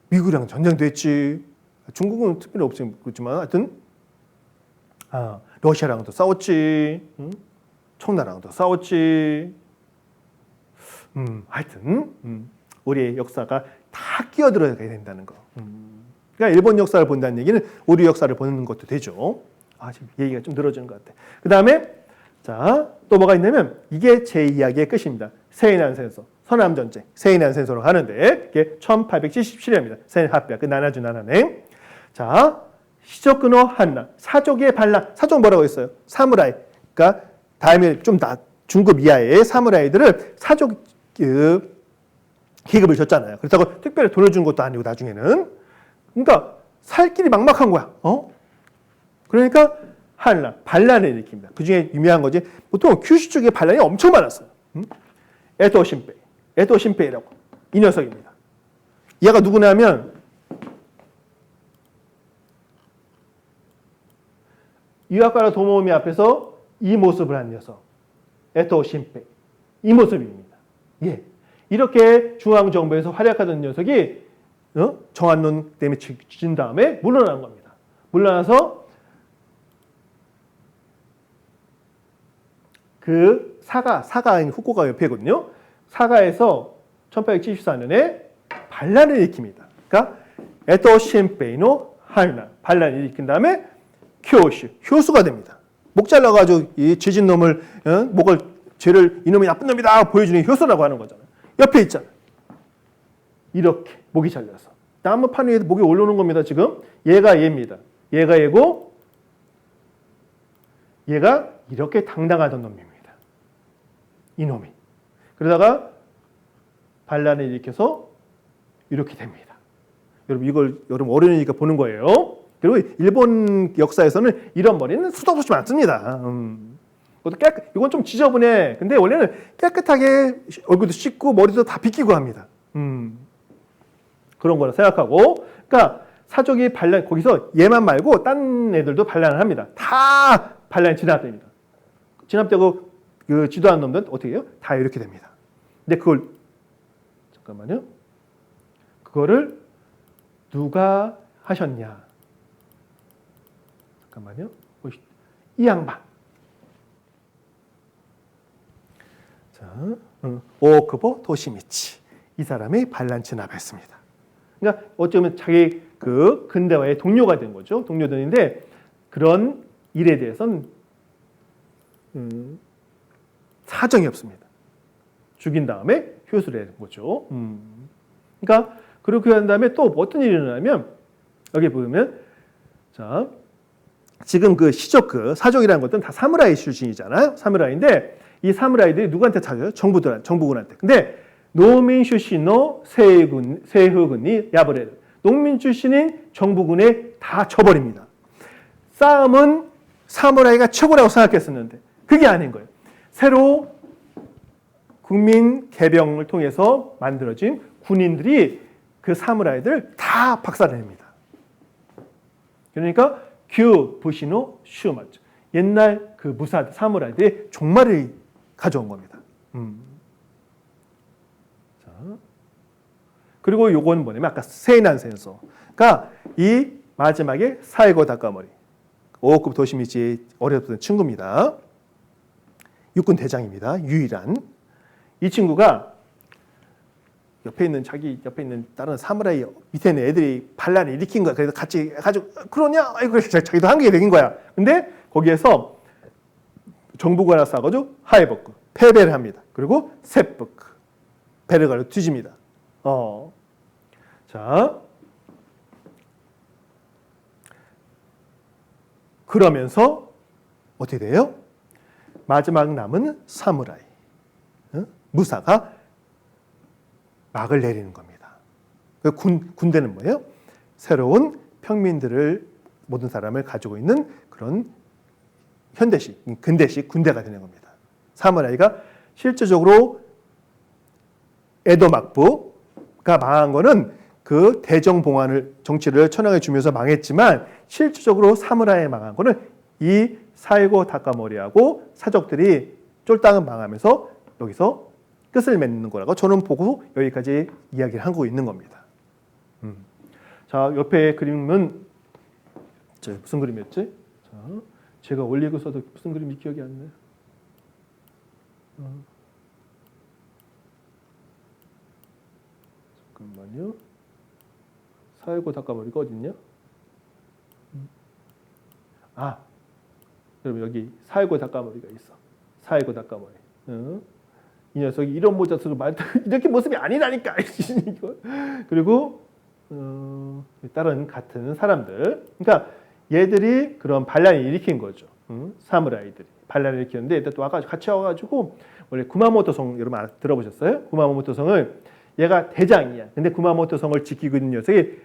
미국이랑 전쟁도 했지. 중국은 특별히 없지만 그렇지만 하여튼 러시아랑도 싸웠지. 청나라랑도 싸웠지. 하여튼 우리의 역사가 다 끼어들어야 된다는 거. 그러니까 일본 역사를 본다는 얘기는 우리 역사를 보는 것도 되죠. 지금 얘기가 좀 늘어지는 것 같아. 그 다음에 또 뭐가 있냐면 이게 제 이야기의 끝입니다. 세이난戦争, 서남전쟁, 세이난戦争로 가는데 이게 1877년입니다. 세이합병, 그 나나주 나나네. 시조쿠노 한란, 사족의 반란. 사족 뭐라고 했어요? 사무라이. 그러니까 다음에 좀 중급 이하의 사무라이들을 사족 계급을 줬잖아요. 그렇다고 특별히 돈을 준 것도 아니고 나중에는. 그러니까 살 길이 막막한 거야. 그러니까 한란, 반란을 일으킵니다. 그 중에 유명한 거지. 보통 큐슈 쪽에 반란이 엄청 많았어요. 에토 신페이, 에토 신페이라고 이 녀석입니다. 얘가 누구냐면 이와카라 도모미 앞에서 이 모습을 한 녀석, 에토 신페이, 이 모습입니다. 예, 이렇게 중앙 정부에서 활약하던 녀석이 정한론 때문에 진 다음에 물러난 겁니다. 물러나서 그 사가인 후쿠오카 옆에거든요. 사가에서 1874년에 반란을 일으킵니다. 그러니까 에토 신페이노 한란, 반란을 일으킨 다음에 교슈, 효수가 됩니다. 목 잘라가지고 이 죄진 놈을 죄를 이놈이 나쁜 놈이다 보여주는 효수라고 하는 거잖아요. 옆에 있잖아요. 이렇게 목이 잘려서 나무판 위에 목이 올라오는 겁니다. 지금 얘가 얘입니다. 얘가 얘고 얘가 이렇게 당당하던 놈입니다. 이놈이. 그러다가 반란을 일으켜서 이렇게 됩니다. 여러분 이걸 여러분 어른이니까 보는 거예요. 그리고 일본 역사에서는 이런 머리는 수도 없이 많습니다. 이건 좀 지저분해. 근데 원래는 깨끗하게 얼굴도 씻고 머리도 다 빗기고 합니다. 그런 거라 생각하고. 그러니까 사족이 반란, 거기서 얘만 말고 딴 애들도 반란을 합니다. 다 반란이 진압됩니다. 진압되고 그 지도하는 놈들은 어떻게 해요? 다 이렇게 됩니다. 근데 그걸 잠깐만요. 그거를 누가 하셨냐? 잠깐만요. 이 양반. 오쿠보 토시미치. 이 사람이 반란 진압했습니다. 그러니까 어쩌면 자기 그 근대화의 동료가 된 거죠. 동료들인데 그런 일에 대해서는 사정이 없습니다. 죽인 다음에 효수를 한 거죠. 그러니까 그렇게 한 다음에 또 어떤 일이 일어나면 여기 보면 지금 그 시조크 사족이라는 것들은 다 사무라이 출신이잖아요. 사무라이인데 이 사무라이들이 누구한테 찾아요? 정부군한테. 근데 농민 출신의 세후군이 야브레. 농민 출신인 정부군에 다 쳐버립니다. 싸움은 사무라이가 최고라고 생각했었는데 그게 아닌 거예요. 새로 국민 개병을 통해서 만들어진 군인들이 그 사무라이들 다 박살냅니다. 그러니까 규 부시노 슈마츠. 옛날 그 무사 사무라이들이 종말을 가져온 겁니다. 자, 그리고 요건 뭐냐면 아까 세이난戦争. 그러니까 이 마지막에 사이고 다카모리 5급 도시미치 어렸던 친구입니다. 육군 대장입니다. 유일한. 이 친구가 옆에 있는 다른 사무라이 밑에 있는 애들이 반란을 일으킨 거야. 그래서 같이 가지고 그러냐? 아이고 자기도 한 게 되긴 거야. 근데 거기에서 정부가 싸가지고 하이버크 패배를 합니다. 그리고 세버크 베르가를 뒤집니다. 자, 그러면서 어떻게 돼요? 마지막 남은 사무라이 무사가 막을 내리는 겁니다. 군대는 뭐예요? 새로운 평민들을 모든 사람을 가지고 있는 그런 현대식, 근대식 군대가 되는 겁니다. 사무라이가 실질적으로 에도 막부가 망한 거는 그 대정봉환을 정치를 천황에 주면서 망했지만 실질적으로 사무라이 망한 거는 이 사이고 다카모리하고 사족들이 쫄땅은 망하면서 여기서 끝을 맺는 거라고 저는 보고 여기까지 이야기를 하고 있는 겁니다. 자, 옆에 그림은 무슨 그림이었지? 자, 제가 올리고 써도 무슨 그림이 기억이 안 나요. 잠깐만요. 사이고 다카모리가 어딨냐? 여러분 여기 사이고 다카모리가 있어. 사이고 다카모리. 이 녀석이 이런 모자 쓰고 이렇게 모습이 아니라니까. 그리고 다른 같은 사람들. 그러니까 얘들이 그런 반란을 일으킨 거죠. 사무라이들이 반란을 일으켰는데 또 같이 와가지고 원래 구마모토 성 여러분 들어보셨어요? 구마모토 성을 얘가 대장이야. 근데 구마모토 성을 지키고 있는 녀석이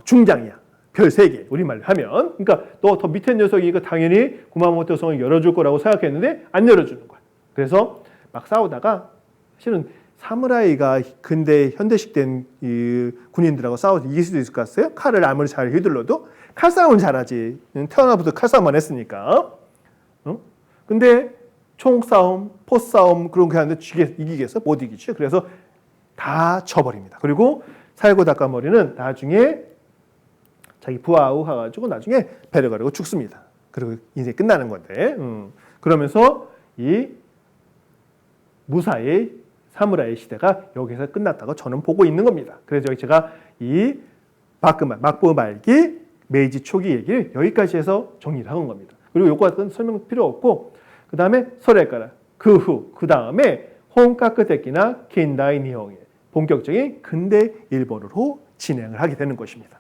중장이야. 별 3개 우리말로 하면. 그러니까 너 더 밑에 녀석이 이거 당연히 구마모토 성을 열어줄 거라고 생각했는데 안 열어주는 거야. 그래서 막 싸우다가 사실은 사무라이가 근대 현대식 된 이 군인들하고 싸워서 이길 수도 있을 것 같아요? 칼을 아무리 잘 휘둘러도 칼싸움은 잘하지. 태어나부터 칼싸움만 했으니까. 근데 총싸움, 포싸움 그런 거 하는데 이기겠어? 못 이기죠. 그래서 다 쳐버립니다. 그리고 사이고 다카모리는 나중에 자기 부하하고 가가지고 나중에 배를 가르고 죽습니다. 그리고 인생이 끝나는 건데. 그러면서 이 무사의 사무라이 시대가 여기서 끝났다고 저는 보고 있는 겁니다. 그래서 제가 이 막부 말기 메이지 초기 얘기를 여기까지 해서 정리를 한 겁니다. 그리고 요거 같은 설명 필요 없고 그 다음에 소레카라 그 다음에 혼카쿠테키나 킨다이 니혼의 본격적인 근대 일본으로 진행을 하게 되는 것입니다.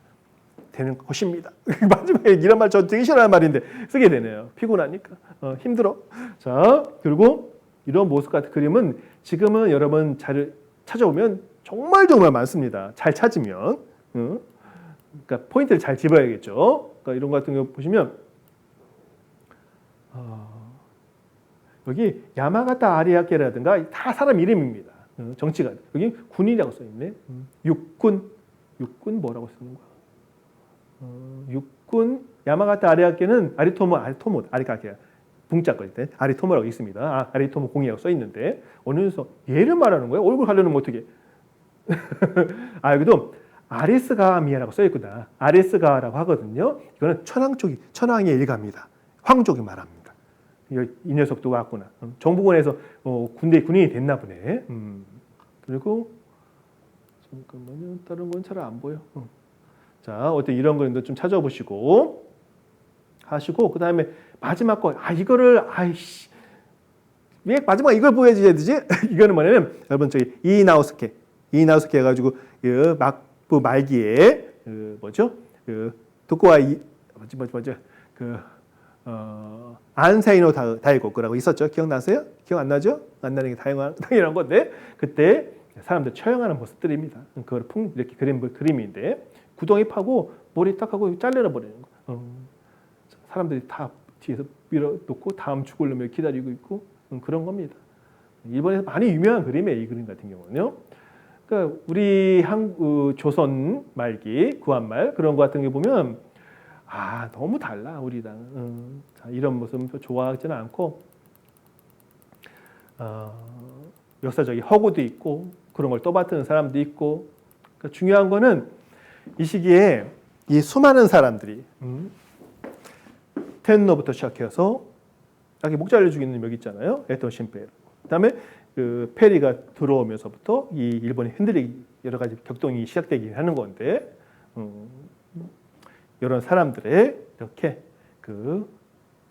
마지막에 이런 말 저 되게 싫어하는 말인데 쓰게 되네요. 피곤하니까 힘들어. 자, 그리고 이런 모습 같은 그림은 지금은 여러분 잘 찾아오면 정말 많습니다. 잘 찾으면. 그러니까 포인트를 잘 집어야겠죠. 그러니까 이런 거 같은 거 보시면 여기 야마가타 아리아케라든가 다 사람 이름입니다. 정치가 여기 군이라고 써 있네. 육군 뭐라고 쓰는 거야? 육군 야마가타 아리아케는 아리토모 아리카케야. 붕자거일 때 아리토모라고 있습니다. 아리토모 공이라고 써 있는데 어느서 얘를 말하는 거예요? 얼굴 가려면 어떻게? 여기도 아리스가미야라고 써 있구나. 아리스가라고 하거든요. 이거는 천황의 일가입니다. 황족이 말합니다. 이 녀석도 왔구나. 정부군에서 군인이 됐나 보네. 그리고 잠깐만요. 다른 건 잘 안 보여. 자, 어때 이런 거는 좀 찾아보시고 하시고 그 다음에 마지막 거 이거를 왜 마지막 이걸 보여줘야 되지? 이거는 뭐냐면 여러분 저기 이나우스케 해가지고 그 막부 말기에 도쿠와 안세이노 다이고쿠라고 있었죠. 기억나세요? 기억 안 나죠? 안 나는 게 당연한 건데 그때 사람들 처형하는 모습들입니다. 그걸 이렇게 그림인데 구덩이 파고 머리 딱 하고 잘라내 버리는 거. 사람들이 다 뒤에서 밀어놓고 다음 죽으려면 기다리고 있고 그런 겁니다. 일본에서 많이 유명한 그림이에요. 이 그림 같은 경우는요. 그러니까 우리 조선 말기 구한말 그런 거 같은 게 보면 너무 달라 우리랑. 이런 모습은 좋아하지는 않고 역사적인 허구도 있고 그런 걸 떠받드는 사람도 있고 그러니까 중요한 거는 이 시기에 이 수많은 사람들이 텐노부터 시작해서 여기 목 잘려 죽이는 여기 있잖아요. 에토 신페. 그다음에 그 페리가 들어오면서부터 이 일본이 흔들리기 여러 가지 격동이 시작되긴 하는 건데 이런 사람들의 이렇게 그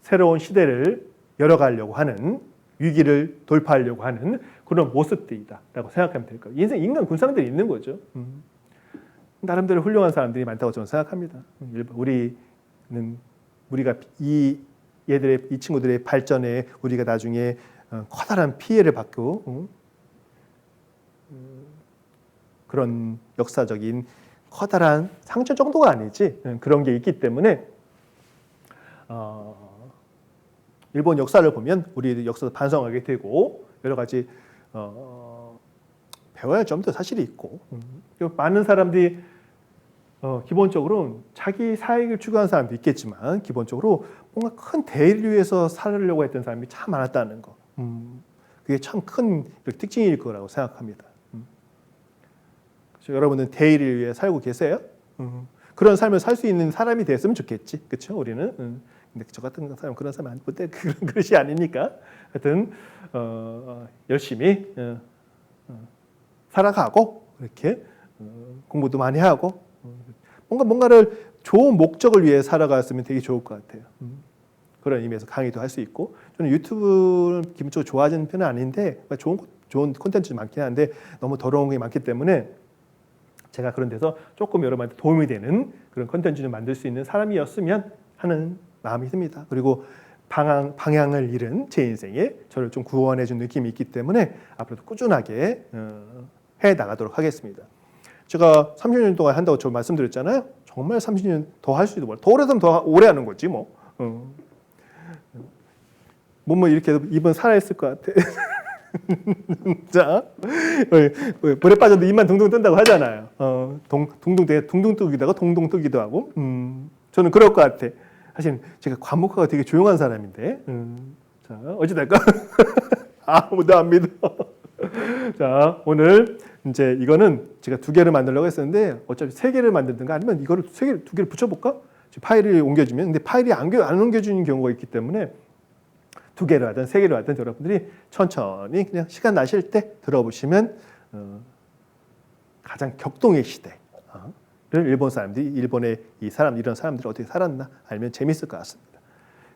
새로운 시대를 열어가려고 하는 위기를 돌파하려고 하는 그런 모습들이다라고 생각하면 될 거예요. 인간 군상들이 있는 거죠. 나름대로 훌륭한 사람들이 많다고 저는 생각합니다. 우리가 이 친구들의 발전에 우리가 나중에 커다란 피해를 받고 그런 역사적인 커다란 상처 정도가 아니지 그런 게 있기 때문에 일본 역사를 보면 우리 역사도 반성하게 되고 여러 가지 배워야 할 점도 사실이 있고 많은 사람들이 기본적으로 자기 사익을 추구하는 사람도 있겠지만 기본적으로 뭔가 큰 대의를 위해서 살으려고 했던 사람이 참 많았다는 거. 그게 참 큰 특징일 거라고 생각합니다. 그렇죠? 여러분은 대의를 위해 살고 계세요? 그런 삶을 살 수 있는 사람이 됐으면 좋겠지. 그렇죠? 우리는. 근데 저 같은 사람 그런 사람 안 볼 때 그런 그릇이 아니니까 하여튼 열심히 살아가고 이렇게 공부도 많이 하고 뭔가를 좋은 목적을 위해 살아갔으면 되게 좋을 것 같아요. 그런 의미에서 강의도 할 수 있고 저는 유튜브를 기본적으로 좋아하는 편은 아닌데 좋은 콘텐츠 많긴 한데 너무 더러운 게 많기 때문에 제가 그런 데서 조금 여러분한테 도움이 되는 그런 콘텐츠를 만들 수 있는 사람이었으면 하는 마음이 듭니다. 그리고 방향을 잃은 제 인생에 저를 좀 구원해 준 느낌이 있기 때문에 앞으로도 꾸준하게 해 나가도록 하겠습니다. 제가 30년 동안 한다고 저 말씀드렸잖아요. 정말 30년 더 할 수도 몰라. 더 오래되면 더 오래 하는 거지 뭐. 몸은 이렇게 입은 살아있을 것 같아. 자, 물에 빠져도 입만 둥둥 뜬다고 하잖아요. 둥둥 뜨기도 하고 동동 뜨기도 하고. 저는 그럴 것 같아. 사실 제가 과묵하고 되게 조용한 사람인데. 자, 어찌될까? 아무도 안 믿어. 자, 오늘 이제 이거는 제가 2개를 만들려고 했었는데 어차피 3개를 만들든가 아니면 이거를 2개를 붙여볼까? 파일을 옮겨주면 근데 파일이 안 옮겨주는 경우가 있기 때문에 2개를 하든 3개를 하든 여러분들이 천천히 그냥 시간 나실 때 들어보시면 가장 격동의 시대를 일본 사람들이 일본의 이런 사람들이 어떻게 살았나 알면 재밌을 것 같습니다.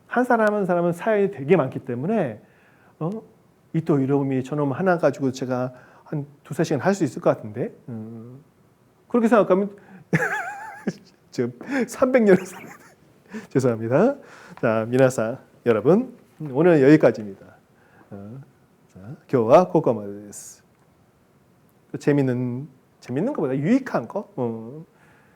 한 사람 한 사람은 사연이 되게 많기 때문에 이또 이놈이 저놈 하나 가지고 제가 한 2-3시간 할 수 있을 것 같은데 그렇게 생각하면 지금 300년을 살아야 돼. 죄송합니다. 자, 미나상 여러분 오늘은 여기까지입니다. 자, 교와 코코마 데스. 재밌는 것보다 유익한 거.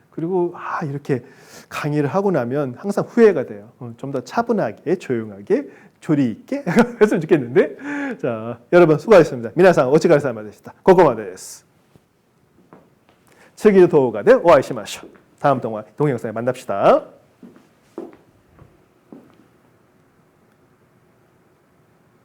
그리고 이렇게 강의를 하고 나면 항상 후회가 돼요. 좀 더 차분하게 조용하게 조리 있게 했으면 좋겠는데. 자, 여러분 수고하셨습니다. 미나상 오츠카레사마 데시타. 코코마 데스. 츠기도 도우가 된 오아이시마쇼. 다음 동영상에 만납시다.